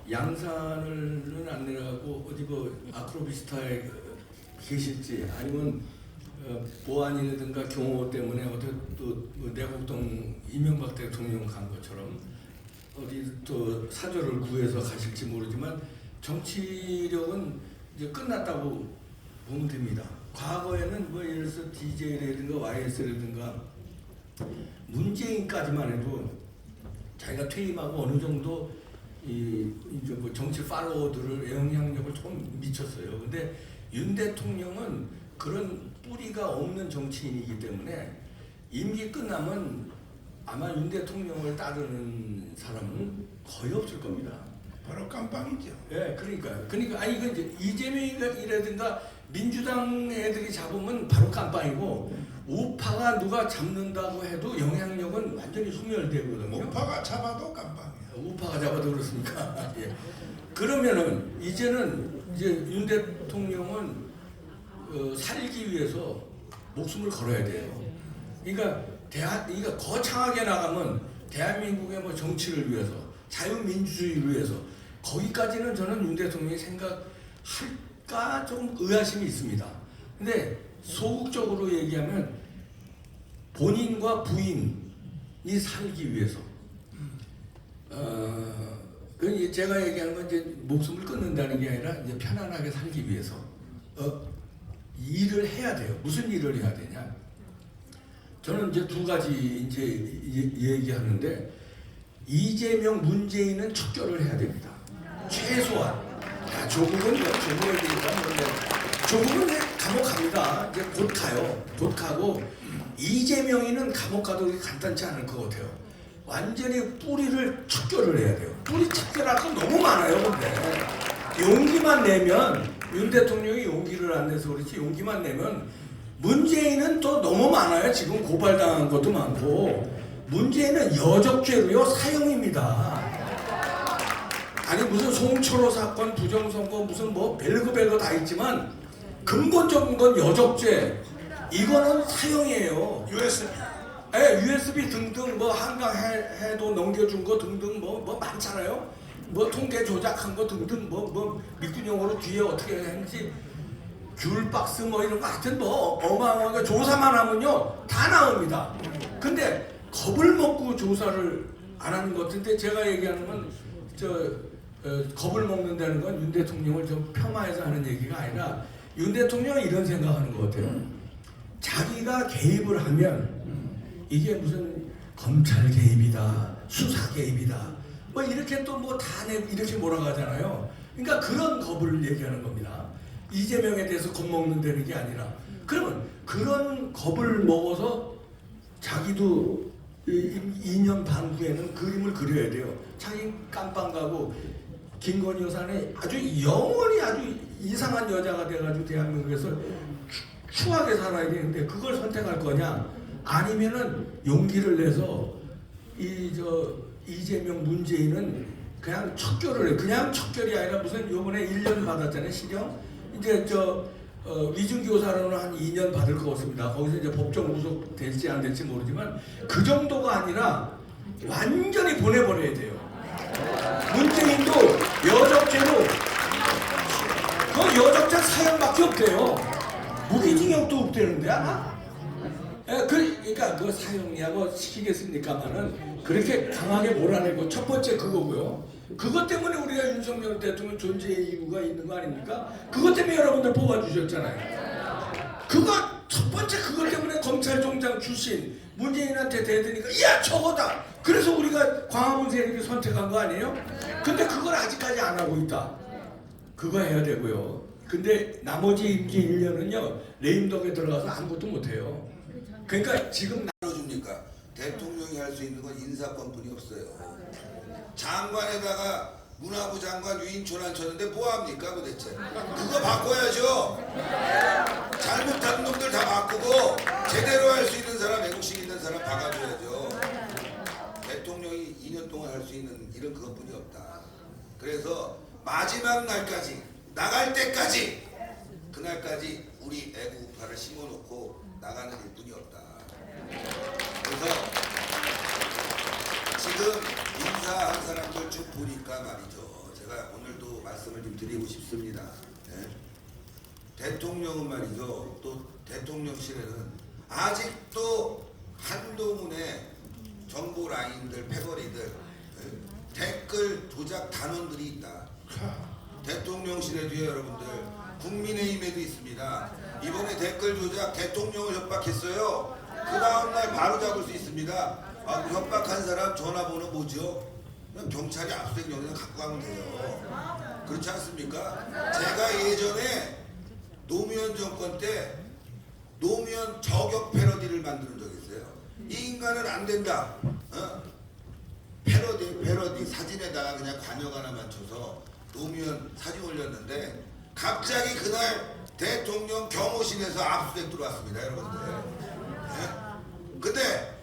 양산을 안 내려가고 어디 아크로비스타에 계실지 아니면 보안이라든가 경호 때문에 어디 또 내곡동 이명박 대통령 간 것처럼 어디 또 사저를 구해서 가실지 모르지만 정치력은 이제 끝났다고 보면 됩니다. 과거에는 예를 들어서 DJ라든가 YS라든가 문재인까지만 해도 자기가 퇴임하고 어느 정도 이제 정치 팔로워들을 영향력을 조금 미쳤어요. 근데 윤 대통령은 그런 뿌리가 없는 정치인이기 때문에 임기 끝나면 아마 윤 대통령을 따르는 사람은 거의 없을 겁니다. 바로 깜빵이죠. 예, 그러니까 아니 그 이제 이재명이라든가 민주당 애들이 잡으면 바로 깜빵이고 우파가 누가 잡는다고 해도 영향력은 완전히 소멸되거든요. 우파가 잡아도 깜빵이에요. 우파가 잡아도 그렇습니까? 예. 그러면은 이제는 윤 대통령은 살기 위해서 목숨을 걸어야 돼요. 그러니까 거창하게 나가면 대한민국의 정치를 위해서, 자유민주주의를 위해서 거기까지는 저는 윤 대통령이 생각할까 좀 의아심이 있습니다. 근데 소극적으로 얘기하면 본인과 부인이 살기 위해서 제가 얘기하는 건 이제 목숨을 끊는다는 게 아니라 이제 편안하게 살기 위해서 일을 해야 돼요. 무슨 일을 해야 되냐? 저는 이제 두 가지 이제 얘기하는데 이재명, 문재인은 척결을 해야 됩니다. 최소한. 조국은 조국은 감옥 갑니다. 이제 곧 가요. 곧 가고 이재명이는 감옥 가도 간단치 않을 것 같아요. 완전히 뿌리를 척결을 해야 돼요. 뿌리 척결할 건 너무 많아요. 근데 용기만 내면 윤 대통령이 용기를 안 내서 그렇지 용기만 내면 문재인은 또 너무 많아요. 지금 고발당한 것도 많고 문재인은 여적죄로요 사형입니다. 아니 무슨 송철호 사건 부정선거 무슨 별거 다 있지만 근본적인 건 여적죄 이거는 사형이에요. USB. 네, USB 등등 한강 해도 넘겨준 거 등등 많잖아요. 통계 조작한 거 등등 미군용어로 뒤에 어떻게 했는지 귤박스 이런 거 하여튼 어마어마하게 조사만 하면요 다 나옵니다. 근데 겁을 먹고 조사를 안 하는 것 같은데, 제가 얘기하는 건 겁을 먹는다는 건 윤 대통령을 좀 폄하해서 하는 얘기가 아니라 윤 대통령은 이런 생각하는 것 같아요. 자기가 개입을 하면 이게 무슨 검찰 개입이다, 수사 개입이다, 뭐 이렇게 또 뭐 다 이렇게 몰아가잖아요. 그러니까 그런 겁을 얘기하는 겁니다. 이재명에 대해서 겁먹는다는 게 아니라, 그러면 그런 겁을 먹어서 자기도 2년 반 후에는 그림을 그려야 돼요. 자기 깜빵 가고 김건희 여사는 아주 영원히 아주 이상한 여자가 돼가지고 대한민국에서 추하게 살아야 되는데 그걸 선택할 거냐? 아니면은 용기를 내서 이재명 문재인은 그냥 척결을 해. 그냥 척결이 아니라 무슨 요번에 1년 받았잖아요, 실형. 이제 위증 교사로는 한 2년 받을 것 같습니다. 거기서 이제 법정 구속 될지 안 될지 모르지만 그 정도가 아니라 완전히 보내버려야 돼요. 문재인도 여적죄로 그 여적죄 사형밖에 없대요. 무기징역도 없대는데 아마. 그러니까 그 사형이라고 시키겠습니까만은 그렇게 강하게 몰아내고 첫 번째 그거고요. 그것 때문에 우리가 윤석열 대통령 존재의 이유가 있는 거 아닙니까? 그것 때문에 여러분들 뽑아주셨잖아요. 그거 첫 번째 그것 때문에 검찰총장 출신 문재인한테 대드니까 야 저거다. 그래서 우리가 광화문 세력이 선택한 거 아니에요? 근데 그걸 아직까지 안 하고 있다. 그거 해야 되고요. 근데 나머지 임기 1년은요 레임덕에 들어가서 아무것도 못해요. 그러니까 지금 나눠줍니까? 대통령이 할 수 있는 건 인사권뿐이 없어요. 장관에다가 문화부 장관 유인촌 앉혔는데 뭐합니까 도대체? 그거 바꿔야죠. 잘못한 놈들 다 바꾸고 제대로 할 수 있는 사람, 애국심 있는 사람 박아줘야죠. 대통령이 2년 동안 할 수 있는 일은 그것뿐이 없다. 그래서 마지막 날까지, 나갈 때까지, 그날까지 우리 애국우파를 심어놓고 나가는 일뿐이 없다. 그래서 지금 인사한 사람들 쭉 보니까 말이죠. 제가 오늘도 말씀을 좀 드리고 싶습니다. 네? 대통령은 말이죠. 또 대통령실에는 아직도 한동훈의 정보 라인들, 패거리들, 네? 댓글 조작 단원들이 있다. 대통령실에도요, 여러분들. 국민의힘에도 있습니다. 이번에 댓글 조작 대통령을 협박했어요. 그 다음날 바로 잡을 수 있습니다. 그 협박한 사람 전화번호 뭐죠? 그냥 경찰이 압수수색 영장 갖고 가면 돼요. 그렇지 않습니까? 제가 예전에 노무현 정권 때 노무현 저격 패러디를 만드는 적이 있어요. 이 인간은 안 된다. 패러디 사진에다가 그냥 관역 하나 맞춰서 노무현 사진 올렸는데 갑자기 그날 대통령 경호실에서 압수수색 들어왔습니다, 여러분들. 네? 근데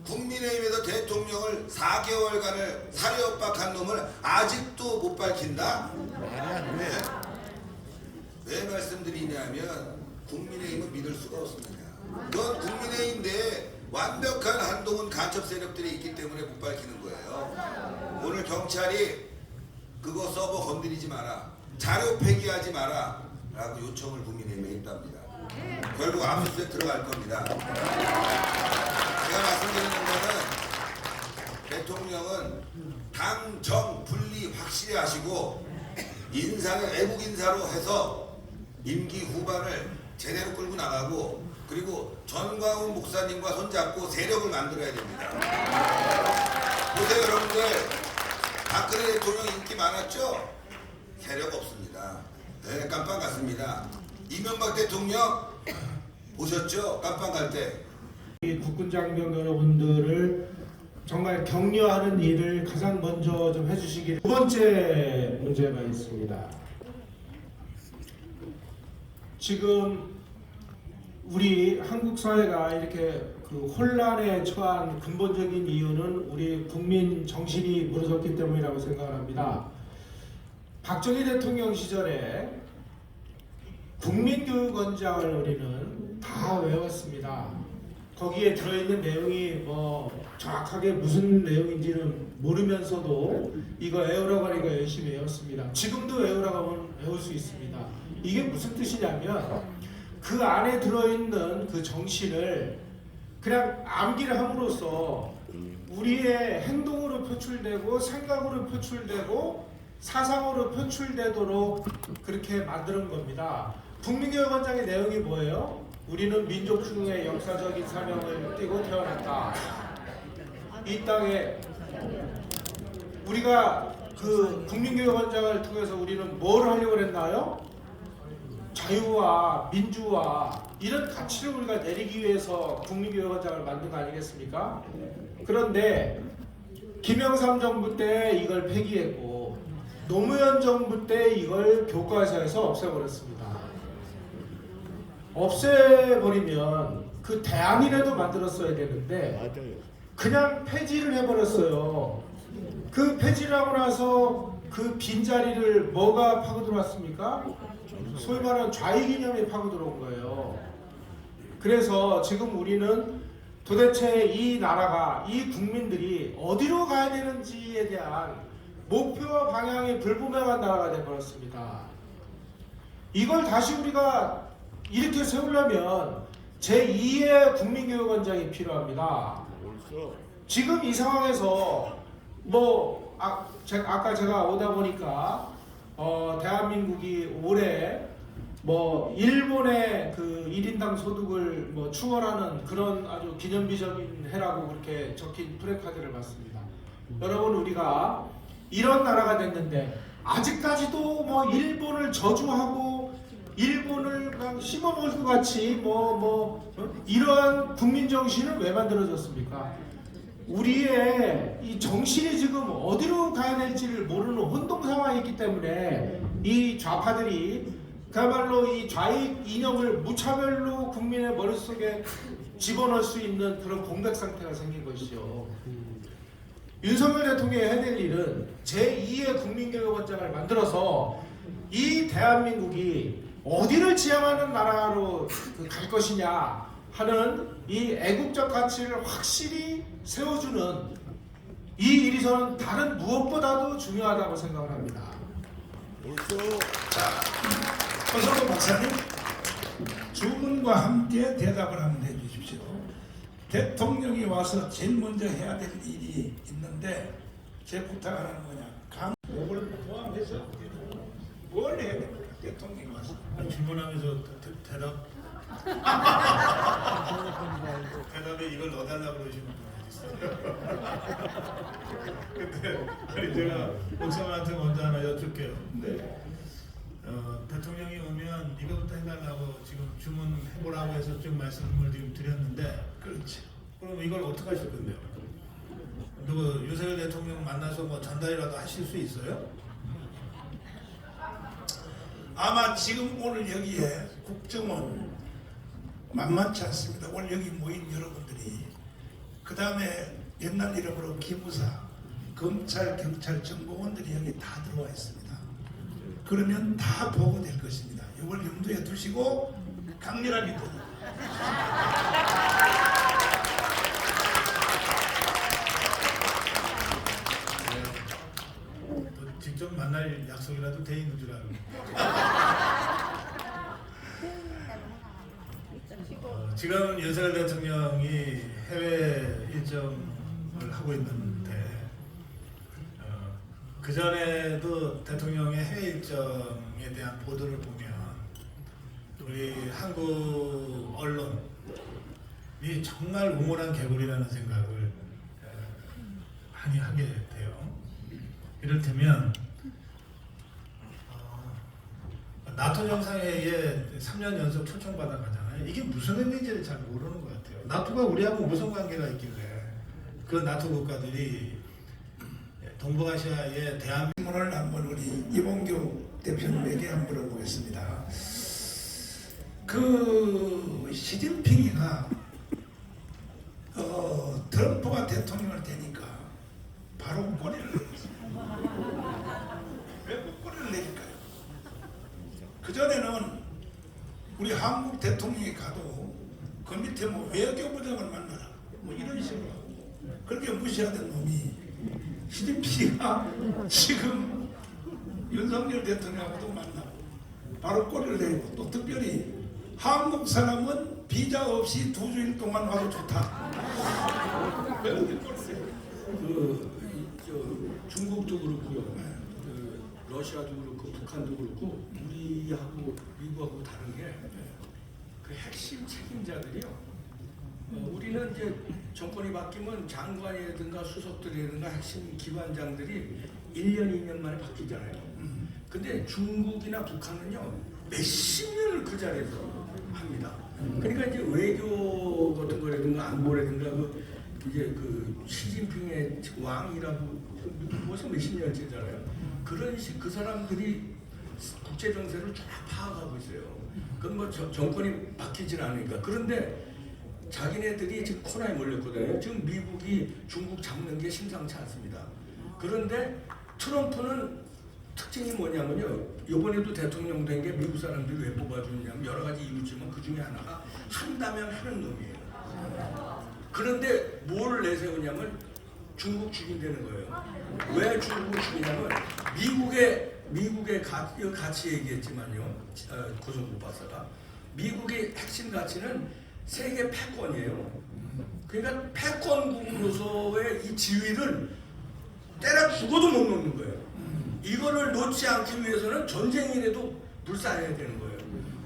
국민의힘에서 대통령을 4개월간을 살해 협박한 놈을 아직도 못 밝힌다? 네? 왜 말씀드리냐면 국민의힘은 믿을 수가 없습니다. 그건 국민의힘 내에 완벽한 한동훈 간첩 세력들이 있기 때문에 못 밝히는 거예요. 오늘 경찰이 그거 서버 건드리지 마라, 자료 폐기하지 마라 라고 요청을 국민의힘에 했답니다. 결국 압수수색 들어갈 겁니다. 제가 말씀드리는 거는 대통령은 당, 정, 분리 확실히 하시고 인사를 애국 인사로 해서 임기 후반을 제대로 끌고 나가고, 그리고 전광훈 목사님과 손잡고 세력을 만들어야 됩니다. 보세요, 여러분들. 박근혜 대통령 인기 많았죠? 세력 없습니다. 네, 깜빵 갔습니다. 이명박 대통령 보셨죠? 깜빵 갈 때. 이 국군 장병 여러분들을 정말 격려하는 일을 가장 먼저 좀 해주시기. 두 번째 문제가 있습니다. 지금 우리 한국 사회가 이렇게 그 혼란에 처한 근본적인 이유는 우리 국민 정신이 무너졌기 때문이라고 생각을 합니다. 박정희 대통령 시절에 국민교육원장을 우리는 다 외웠습니다. 거기에 들어있는 내용이 뭐 정확하게 무슨 내용인지는 모르면서도 이거 외우라고 하니까 열심히 외웠습니다. 지금도 외우라고 하면 외울 수 있습니다. 이게 무슨 뜻이냐면 그 안에 들어있는 그 정신을 그냥 암기를 함으로써 우리의 행동으로 표출되고 생각으로 표출되고 사상으로 표출되도록 그렇게 만드는 겁니다. 국민교육원장의 내용이 뭐예요? 우리는 민족중의 역사적인 사명을 띠고 태어났다. 이 땅에 우리가 그 국민교육원장을 통해서 우리는 뭘 하려고 했나요? 자유와 민주와 이런 가치를 우리가 내리기 위해서 국민교육원장을 만든 거 아니겠습니까? 그런데 김영삼 정부 때 이걸 폐기했고 노무현 정부 때 이걸 교과서에서 없애버렸습니다. 없애버리면 그 대안이라도 만들었어야 되는데 그냥 폐지를 해버렸어요. 그 폐지를 하고 나서 그 빈자리를 뭐가 파고 들어왔습니까? 소위 말하는 좌익이념이 파고 들어온 거예요. 그래서 지금 우리는 도대체 이 나라가, 이 국민들이 어디로 가야 되는지에 대한 목표와 방향이 불분명한 나라가 되어버렸습니다. 이걸 다시 우리가 이렇게 세우려면 제2의 국민교육원장이 필요합니다. 지금 이 상황에서 아까 제가 오다 보니까 대한민국이 올해 일본의 그 1인당 소득을 충원하는 그런 아주 기념비적인 해라고 그렇게 적힌 프레카드를 봤습니다. 여러분, 우리가 이런 나라가 됐는데 아직까지도 일본을 저주하고 일본을 그냥 씹어먹을 것 같이 이러한 국민 정신은 왜 만들어졌습니까? 우리의 이 정신이 지금 어디로 가야 될지를 모르는 혼동 상황이 있기 때문에 이 좌파들이 그야말로 이 좌익 이념을 무차별로 국민의 머릿속에 집어넣을 수 있는 그런 공백 상태가 생긴 것이죠. 윤석열 대통령이 해야 될 일은 제2의 국민교육원장을 만들어서 이 대한민국이 어디를 지향하는 나라로 갈 것이냐 하는 이 애국적 가치를 확실히 세워주는 이 일이 저는 다른 무엇보다도 중요하다고 생각을 합니다. 허석호 박사님, 주문과 함께 대답을 한번 해주십시오. 대통령이 와서 제일 먼저 해야 될 일이 있는데 제 부탁을 하는 거냐? 강목을 포함해서 뭘 해야 됩니까? 대통령이 와서 질문하면서 대답 대답에 이걸 넣어달라고 그러시는 분이 있어요. 근데 제가 목사님한테 먼저 하나 여쭐게요. 네. 대통령이 오면 이거부터 해달라고 지금 주문해보라고 해서 좀 말씀을 지금 드렸는데, 그렇지. 그럼 이걸 어떻게 하실 건데요? 누구 윤석열 대통령 만나서 전달이라도 하실 수 있어요? 아마 지금 오늘 여기에 국정원 만만치 않습니다. 오늘 여기 모인 여러분들이 그 다음에 옛날 이름으로 기무사, 검찰, 경찰, 정보원들이 여기 다 들어와 있습니다. 그러면 다 보고될 것입니다. 이걸 염두에 두시고 강렬하게 직접 만날 약속이라도 돼 있는 줄 알고. 지금 윤석열 대통령이 해외 일정을 하고 있는데 그 전에도 대통령의 해외 일정에 대한 보도를 보면 우리 한국 언론이 정말 우물한 개구리라는 생각을 많이 하게 돼요. 이를테면 나토 정상회의에 3년 연속 초청받아 가잖아요. 이게 무슨 의미인지를 잘 모르는 것 같아요. 나토가 우리하고 무슨 관계가 있길래 그 나토 국가들이 동북아시아의 질문을 한번 우리 이봉규 대표님에게 한번 물어보겠습니다. 그 시진핑이가 트럼프가 대통령을 되니까 바로 꼬리를 내렸습니다. 왜 꼬리를 내릴까요? 그전에는 우리 한국 대통령이 가도 그 밑에 외교부장을 만나라 이런 식으로 하고 그렇게 무시하던 놈이 시진핑이가 지금 윤석열 대통령하고도 만나고 바로 꼬리를 내리고 또 특별히 한국 사람은 비자 없이 2주일 동안 와도 좋다. 중국도 그렇고요, 러시아도 그렇고 북한도 그렇고 우리하고 미국하고 다른 게 그 핵심 책임자들이요. 우리는 이제 정권이 바뀌면 장관이라든가 수석들이라든가 핵심 기관장들이 1년, 2년 만에 바뀌잖아요. 근데 중국이나 북한은요 몇십 년을 그 자리에서 합니다. 그러니까 이제 외교 같은 거라든가 안보라든가 이제 그 시진핑의 왕이라고 벌써 몇십 년째잖아요. 그런 그 사람들이 국제 정세를 쫙 파악하고 있어요. 그건 뭐 정권이 바뀌질 않으니까. 그런데 자기네들이 지금 코너에 몰렸거든요. 지금 미국이 중국 잡는 게 심상치 않습니다. 그런데 트럼프는 특징이 뭐냐면요. 이번에도 대통령 된 게 미국 사람들이 왜 뽑아주느냐면 여러 가지 이유 있지만 그 중에 하나가 한다면 하는 놈이에요. 그런데 뭘 내세우냐면 중국 죽인다는 거예요. 왜 중국을 죽이냐면 미국의 가치 얘기했지만요. 고성국 박사가 미국의 핵심 가치는 세계 패권이에요. 그러니까 패권국으로서의 이 지위를 때려 죽어도 못 놓는 거예요. 이거를 놓지 않기 위해서는 전쟁이라도 불사해야 되는 거예요.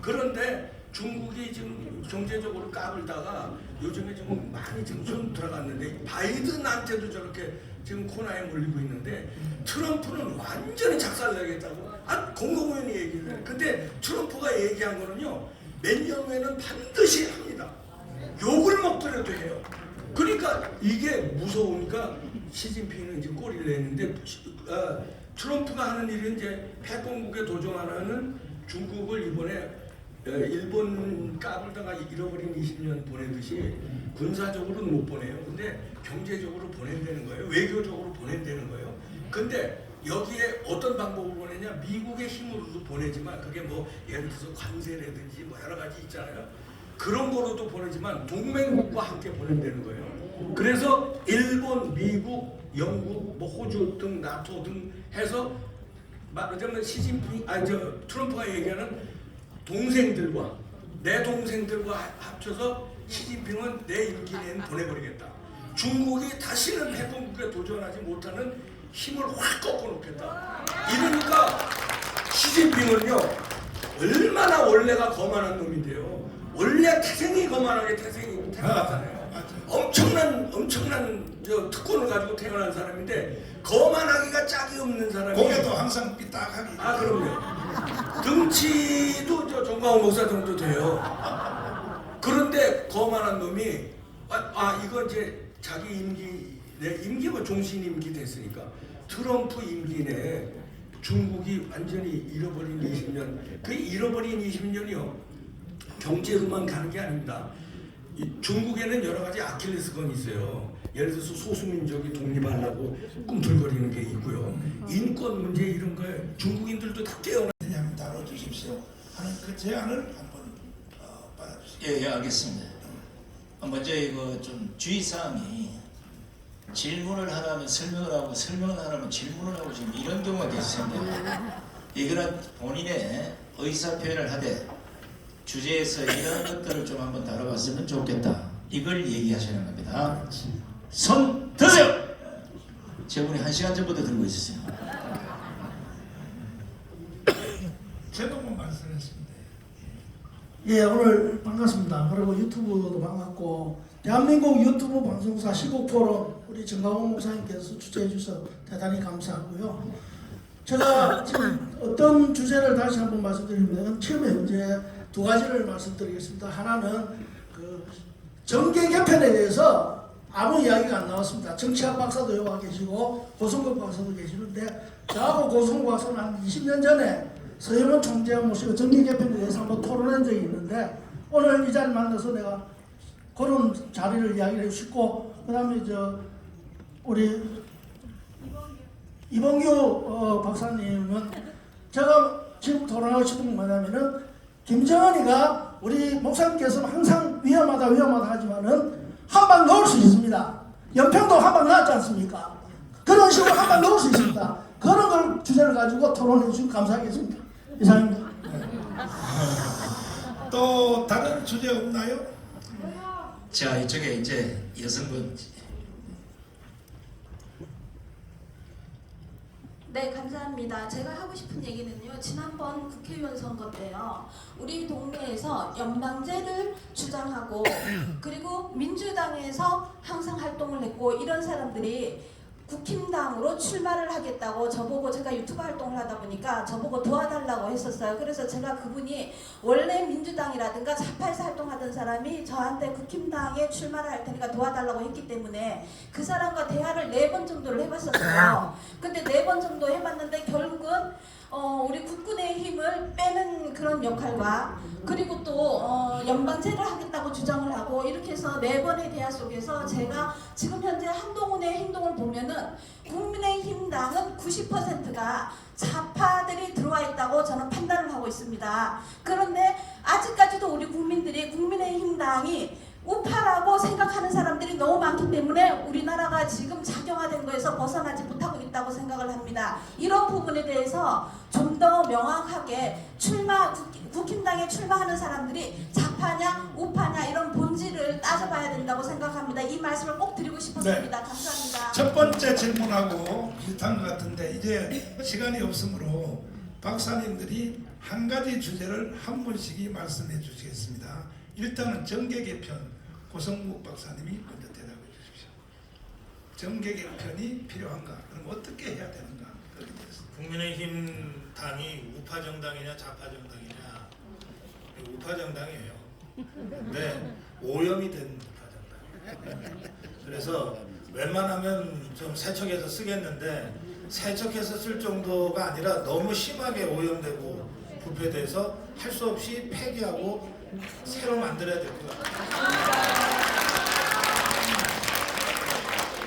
그런데 중국이 지금 경제적으로 까불다가 요즘에 좀 많이 지금 손 들어갔는데 바이든한테도 저렇게 지금 코너에 몰리고 있는데 트럼프는 완전히 작살나겠다고 공공연히 얘기를 해요. 근데 트럼프가 얘기한 거는요 몇 년 후에는 반드시 합니다. 욕을 먹더라도 해요. 그러니까 이게 무서우니까 시진핑은 이제 꼬리를 내는데 트럼프가 하는 일은 이제 패권국에 도전하는 중국을 이번에 일본 까불다가 잃어버린 20년 보내듯이 군사적으로는 못 보내요. 근데 경제적으로 보낸다는 거예요. 외교적으로 보낸다는 거예요. 근데 여기에 어떤 방법으로 보내냐? 미국의 힘으로도 보내지만 그게 뭐 예를 들어서 관세라든지 뭐 여러 가지 있잖아요. 그런 거로도 보내지만 동맹국과 함께 보낸다는 거예요. 그래서 일본, 미국, 영국, 뭐 호주 등 나토 등 해서 말하자면 트럼프가 얘기하는 동생들과 내 동생들과 합쳐서 시진핑은 내 임기 내는 보내버리겠다. 중국이 다시는 패권국에 도전하지 못하는 힘을 확 꺾어놓겠다. 이러니까 시진핑은요 얼마나 원래가 거만한 놈인데요. 원래 태생이 거만하게 태어났잖아요. 엄청난 특권을 가지고 태어난 사람인데 거만하기가 짝이 없는 사람이. 고개도 항상 삐딱하게. 그럼요. 등치도 정광훈 목사 정도 돼요. 그런데 거만한 놈이 이거 이제 자기 임기 내 임기가 종신 임기 됐으니까 트럼프 임기 내 중국이 완전히 잃어버린 20년. 그 잃어버린 20년이요 경제로만 가는 게 아닙니다. 중국에는 여러 가지 아킬레스건이 있어요. 예를 들어서 소수민족이 독립하려고 꿈틀거리는 게 있고요. 인권 문제 이런 거에 중국인들도 다 깨어나. 그냥 다뤄주십시오 하는 그 제안을 한번 받아주세요. 예, 알겠습니다. 먼저 이거 좀 주의사항이 질문을 하라면 설명을 하고 설명을 하라면 질문을 하고 지금 이런 경우가 계속됩니다. 이거는 본인의 의사표현을 하되 주제에서 이런 것들을 좀 한번 다뤄봤으면 좋겠다. 이걸 얘기하시는 겁니다. 손 드세요! 저분이 1시간 전부터 들고 있었어요. 제동문 말씀했습니다. 예, 오늘 반갑습니다. 그리고 유튜브도 반갑고 대한민국 유튜브 방송사 시국포럼 우리 정광훈 목사님께서 주최해 주셔서 대단히 감사하고요. 제가 지금 어떤 주제를 다시 한번 말씀드리면 처음에 현재 두 가지를 말씀드리겠습니다. 하나는 그 정계 개편에 대해서 아무 이야기가 안 나왔습니다. 정치학 박사도 여기 계시고 고성국 박사도 계시는데 저하고 고성국 박사는 한 20년 전에 서영원 총재 모시고 정계 개편에 대해서 한번 토론한 적이 있는데 오늘 이 자리를 만나서 내가 그런 자리를 이야기를 해주시고 그 다음에 우리 이봉규 박사님은 제가 지금 토론하고 싶은 게 뭐냐면은 김정은이가 우리 목사님께서는 항상 위험하다 하지만은 한 방 넣을 수 있습니다. 연평도 한 방 나왔지 않습니까? 그런 식으로 한 방 넣을 수 있습니다. 그런 걸 주제를 가지고 토론해 주시면 감사하겠습니다. 이상입니다. 또 다른 주제 없나요? 자, 이쪽에 이제 여성분. 네, 감사합니다. 제가 하고 싶은 얘기는요. 지난번 국회의원 선거 때요. 우리 동네에서 연방제를 주장하고 그리고 민주당에서 항상 활동을 했고 이런 사람들이 국힘당으로 출마를 하겠다고 저보고 제가 유튜브 활동을 하다 보니까 저보고 도와달라고 했었어요. 그래서 제가 그분이 원래 민주당이라든가 좌파에서 활동하던 사람이 저한테 국힘당에 출마를 할 테니까 도와달라고 했기 때문에 그 사람과 대화를 4번 정도를 해봤었어요. 근데 4번 정도 해봤는데 결국은 우리 국군의 힘을 빼는 그런 역할과 그리고 또 연방제를 하겠다고 주장을 하고 이렇게 해서 4번의 대화 속에서 제가 지금 현재 한동훈의 행동을 보면은 국민의힘당은 90%가 좌파들이 들어와 있다고 저는 판단을 하고 있습니다. 그런데 아직까지도 우리 국민들이 국민의힘당이 우파라고 생각하는 사람들이 너무 많기 때문에 우리나라가 지금 작용화된 거에서 벗어나지 못하고 있다고 생각을 합니다. 이런 부분에 대해서 좀 더 명확하게 국힘당에 출마하는 사람들이 좌파냐 우파냐 이런 본질을 따져봐야 된다고 생각합니다. 이 말씀을 꼭 드리고 싶었습니다. 네. 감사합니다. 첫 번째 질문하고 비슷한 것 같은데 이제 시간이 없으므로 박사님들이 한 가지 주제를 한 분씩이 말씀해 주시겠습니다. 일단은 정계 개편 고성국 박사님이 먼저 대답해 주십시오. 정계 개편이 필요한가? 그럼 어떻게 해야 되는가? 그렇게 되겠습니다. 국민의힘 당이 우파 정당이냐 좌파 정당이냐? 우파 정당이에요. 근데 오염이 된 우파 정당. 그래서 웬만하면 좀 세척해서 쓰겠는데 세척해서 쓸 정도가 아니라 너무 심하게 오염되고 부패돼서 할 수 없이 폐기하고 새로 만들어야 될 것 같아요.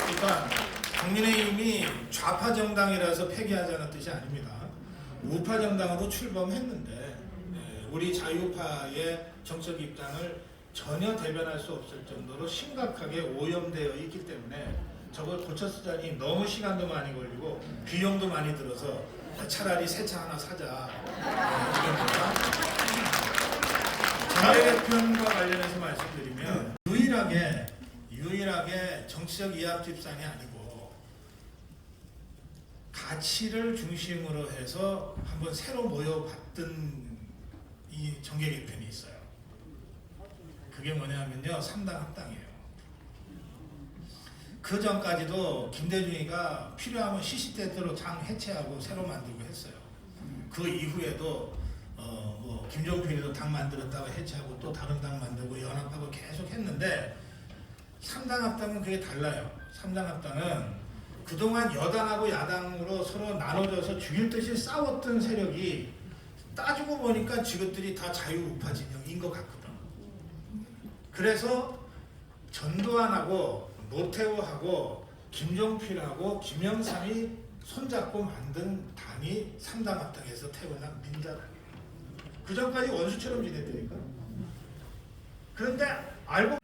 그러니까 국민의힘이 좌파 정당이라서 폐기하자는 뜻이 아닙니다. 우파 정당으로 출범했는데 우리 자유파의 정책 입장을 전혀 대변할 수 없을 정도로 심각하게 오염되어 있기 때문에 저걸 고쳐 쓰자니 너무 시간도 많이 걸리고 비용도 많이 들어서 차라리 새 차 하나 사자. 정계 개편과 관련해서 말씀드리면 유일하게 정치적 이합 집산이 아니고 가치를 중심으로 해서 한번 새로 모여봤던 이 정계 개편이 있어요. 그게 뭐냐면요, 3당 합당이에요. 그 전까지도 김대중이가 필요하면 시시때때로 당 해체하고 새로 만들고 했어요. 그 이후에도 뭐 김종필이도 당 만들었다가 해체하고 또 다른 당 만들고 연합하고 계속 했는데 3당 합당은 그게 달라요. 3당 합당은 그동안 여당하고 야당으로 서로 나눠져서 죽일 듯이 싸웠던 세력이 따지고 보니까 지것들이 다 자유우파 진영인 것 같거든. 그래서 전두환하고 노태우하고 김종필하고 김영삼이 손잡고 만든 당이 3당 합당에서 태어난 민자당이에요. 그 전까지 원수처럼 지냈다니까. 그런데 알고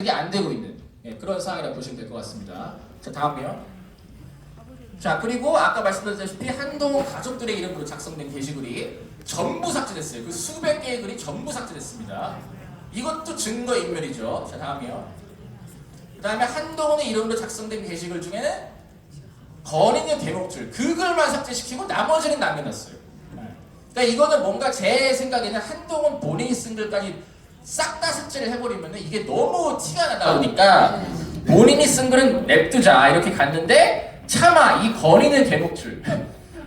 이게 안 되고 있는 그런 상황이라고 보시면 될 것 같습니다. 자, 다음이요. 자, 그리고 아까 말씀드렸다시피 한동훈 가족들의 이름으로 작성된 게시글이 전부 삭제됐어요. 그 수백 개의 글이 전부 삭제됐습니다. 이것도 증거인멸이죠. 자, 다음이요. 그 다음에 한동훈의 이름으로 작성된 게시글 중에는 건인의 대목줄 그 글만 삭제시키고 나머지는 남겨놨어요. 그러니까 이거는 뭔가 제 생각에는 한동훈 본인이 쓴 글까지 싹 다 삭제를 해버리면 이게 너무 티가 나다 보니까 본인이 쓴 글은 냅두자 이렇게 갔는데 차마 이 건인의 대목줄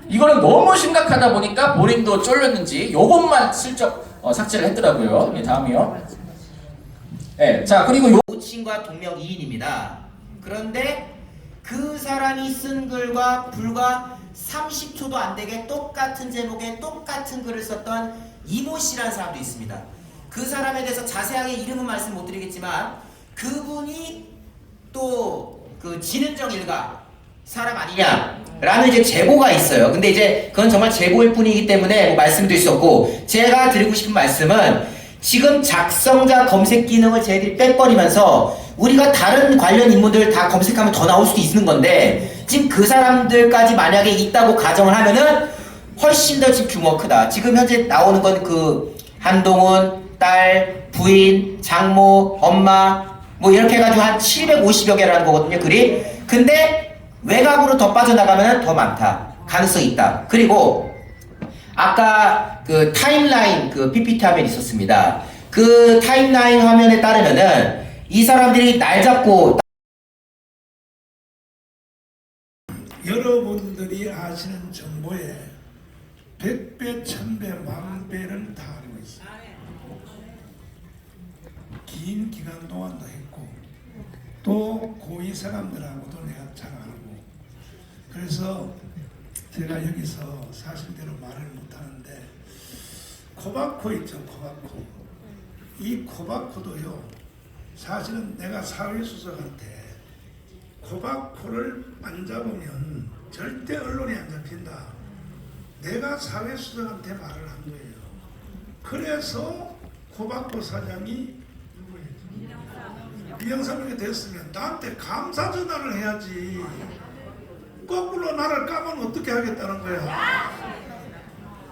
이거는 너무 심각하다 보니까 본인도 쫄렸는지 요것만 슬쩍 삭제를 했더라고요. 다음이요. 네, 자 그리고 모친과 동명 2인입니다. 그런데 그 사람이 쓴 글과 불과 30초도 안 되게 똑같은 제목에 똑같은 글을 썼던 이모 씨라는 사람도 있습니다. 그 사람에 대해서 자세하게 이름은 말씀 못 드리겠지만 그분이 또 그 진은정 일가 사람 아니냐라는 이제 제보가 있어요. 근데 이제 그건 정말 제보일 뿐이기 때문에 뭐 말씀드릴 수 없고 제가 드리고 싶은 말씀은 지금 작성자 검색 기능을 저희들이 빼버리면서 우리가 다른 관련 인물들 다 검색하면 더 나올 수도 있는 건데 지금 그 사람들까지 만약에 있다고 가정을 하면은 훨씬 더 지금 규모가 크다. 지금 현재 나오는 건 그 한동훈, 딸, 부인, 장모, 엄마 뭐 이렇게 해가지고 한 750여 개라는 거거든요. 글이. 근데 외곽으로 더 빠져나가면 더 많다. 가능성이 있다. 그리고 아까 그 타임라인 그 PPT 화면이 있었습니다. 그 타임라인 화면에 따르면은 이 사람들이 날 잡고 여러분들이 아시는 정보에 100배, 1000배, 만배를 다 알고 있어요. 긴 기간 동안도 했고 또 고위 사람들하고도 내가 잘 알고 그래서 제가 여기서 사실대로 말을 못하는데 코바코 있죠. 코바코. 이 코바코도요. 사실은 내가 사회수석한테 코바코를 안 잡으면 절대 언론이 안 잡힌다. 내가 사회수석한테 말을 한 거예요. 그래서 코바코 사장이 이영삼이가 됐으면 나한테 감사 전화를 해야지. 거꾸로 나를 까면 어떻게 하겠다는 거야.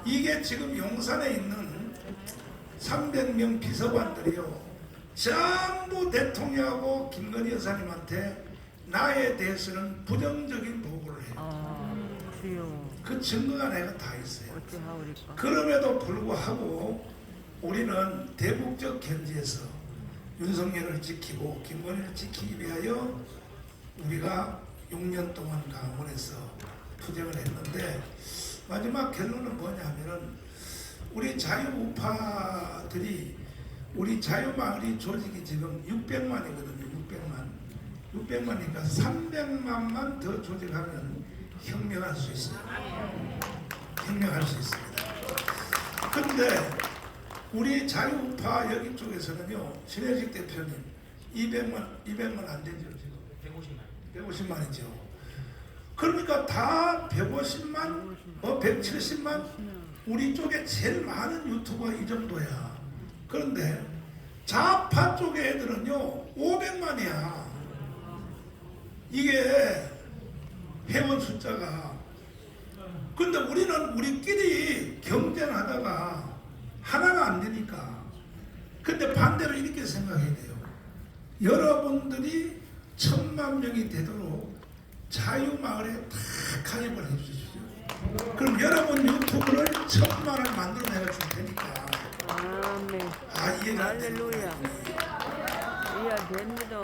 이게 지금 용산에 있는 300명 비서관들이요. 전부 대통령하고 김건희 여사님한테 나에 대해서는 부정적인 보고를 해요. 그 증거가 내가 다 있어요. 그럼에도 불구하고 우리는 대국적 견지에서 윤석열을 지키고 김건희를 지키기 위하여 우리가 6년 동안 강원에서 투쟁을 했는데 마지막 결론은 뭐냐면은 우리 자유우파들이 우리 자유마을이 조직이 지금 600만이거든요. 600만이니까 300만만 더 조직하면 혁명할 수 있어요. 혁명할 수 있습니다. 그런데 우리 자유우파 여기 쪽에서는요. 신혜식 대표님 200만 안 되죠. 지금 150만이죠. 그러니까 다 150만, 170만 우리 쪽에 제일 많은 유튜버가 이 정도야. 그런데 좌파 쪽의 애들은요 500만이야. 이게 회원 숫자가. 근데 우리는 우리끼리 경쟁하다가 하나가 안 되니까. 근데 반대로 이렇게 생각해야 돼요. 여러분들이 1000만 명이 되도록 자유마을에 다 가입을 해주시죠. 그럼 여러분 유튜브를 1000만을 만들어 내가 줄 테니까. 이해가 할렐루야. 이해됩니다.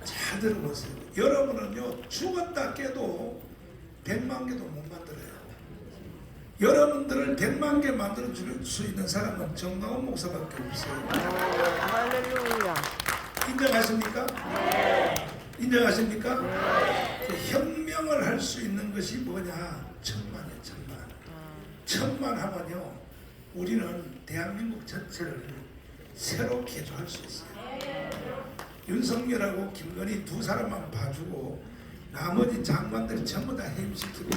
잘 들어보세요. 여러분은요 죽었다 깨도 100만 개도 못 만들어요. 여러분들을 100만 개 만들어 줄 수 있는 사람은 정강훈 목사밖에 없어요. 할렐루야. 인정하십니까? 네. 인정하십니까? 네. 혁명을 할 수 있는 것이 뭐냐? 1000만이에요. 1000만 하면요 우리는 대한민국 전체를 새롭게 개조할 수 있어요. 윤석열하고 김건희 두 사람만 봐주고 나머지 장관들 전부 다 해임시키고.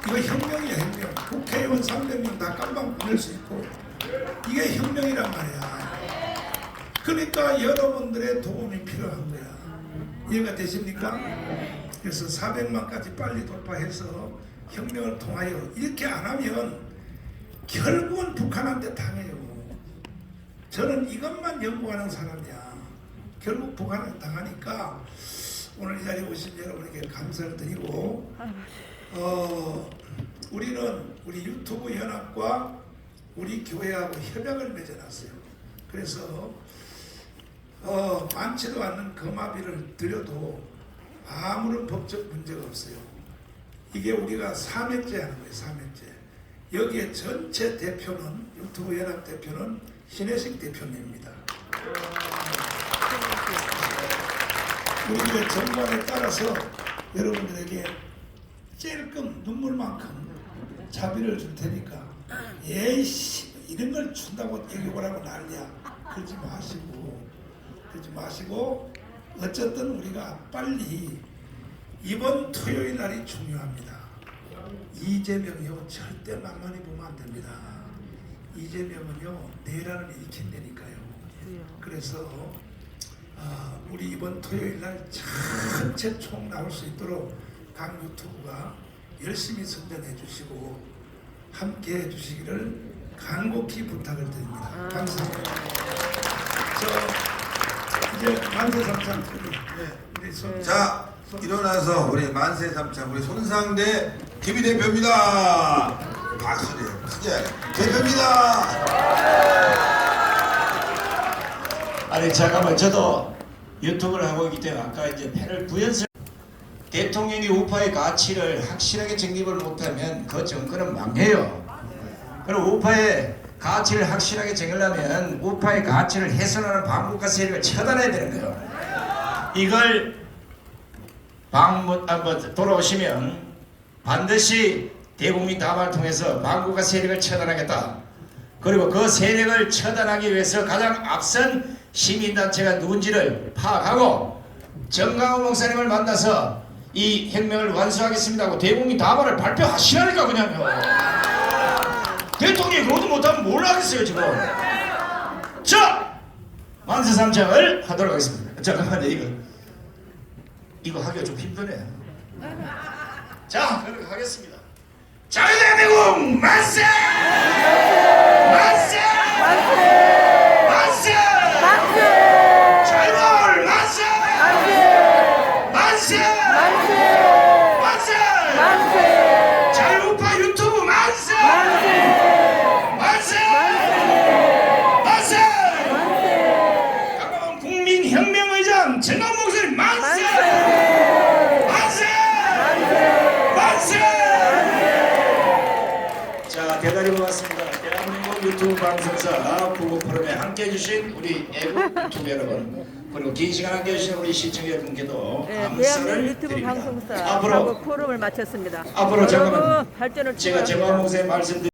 이거 혁명이야. 혁명. 국회의원 300명 다 깜방 보낼 수 있고 이게 혁명이란 말이야. 그러니까 여러분들의 도움이 필요한 거야. 이해가 되십니까? 그래서 400만까지 빨리 돌파해서 혁명을 통하여 이렇게 안 하면 결국은 북한한테 당해요. 저는 이것만 연구하는 사람이야. 결국 북한한테 당하니까 오늘 이 자리에 오신 여러분에게 감사를 드리고 우리는 우리 유튜브 연합과 우리 교회하고 협약을 맺어놨어요. 그래서 많지도 않는 거마비를 드려도 아무런 법적 문제가 없어요. 이게 우리가 3회째 하는 거예요. 3회째. 여기에 전체 대표는 유튜브 연합 대표는 신혜식 대표님입니다. 우리들의 정관에 따라서 여러분들에게 찔끔 눈물만큼 자비를 줄 테니까 에이씨 이런 걸 준다고 여기 오라고 난리야. 그러지 마시고 어쨌든 우리가 빨리 이번 토요일 날이 중요합니다. 이재명이요 절대 만만히 보면 안 됩니다. 이재명은요 내란을 일으킨다니까요. 그래서 우리 이번 토요일 날 전체 총 나올 수 있도록 각 유튜브가 열심히 선전해 주시고 함께 해 주시기를 간곡히 부탁을 드립니다. 감사합니다. 저 이제 만세삼창 우리 자, 일어나서 우리 만세삼창 우리 손상대 김희 대표입니다. 박수를 크게 대표입니다. 아니 잠깐만, 저도 유튜브를 하고 있기 때문에 아까 이제 패널 구현설 대통령이 우파의 가치를 확실하게 정립을 못하면 그 정권은 망해요. 그럼 우파의 가치를 확실하게 정하려면 우파의 가치를 훼손하는 반국가 세력을 처단해야 되는 거예요. 이걸 돌아오시면 반드시 대국민 담화를 통해서 반국가 세력을 처단하겠다. 그리고 그 세력을 처단하기 위해서 가장 앞선 시민단체가 누군지를 파악하고 정강훈 목사님을 만나서 이 혁명을 완수하겠습니다 하고 대국민 담화를 발표하시라니까. 그냥요. 대통령이 그것도 못하면 뭘 하겠어요 지금. 자, 만세삼창을 하도록 하겠습니다. 잠깐만요, 이거 하기가 좀 힘드네요. 자, 그렇게 하겠습니다. 자유대한민국 만세! 만세! 만세! 만세! 자유를 만세! 만세! 만세! 만세! 자유우파 유튜브 만세! 만세! 만세! 가까운 국민혁명의장 정강 목사님 만세! 만세! 만세! 자, 대단히 고맙습니다. 대한민국 유튜브 방송사 구호 프로그램에 함께해 주신 우리 애국 유튜브 여러분, 그리고 긴 시간 함께해 주신 우리 시청자 여러분께도 감사를 대한민국 유튜브 드립니다. 방송사 앞으로 포럼을 마쳤습니다. 앞으로 잠깐만 발전을 제가 정강 목사님 말씀드린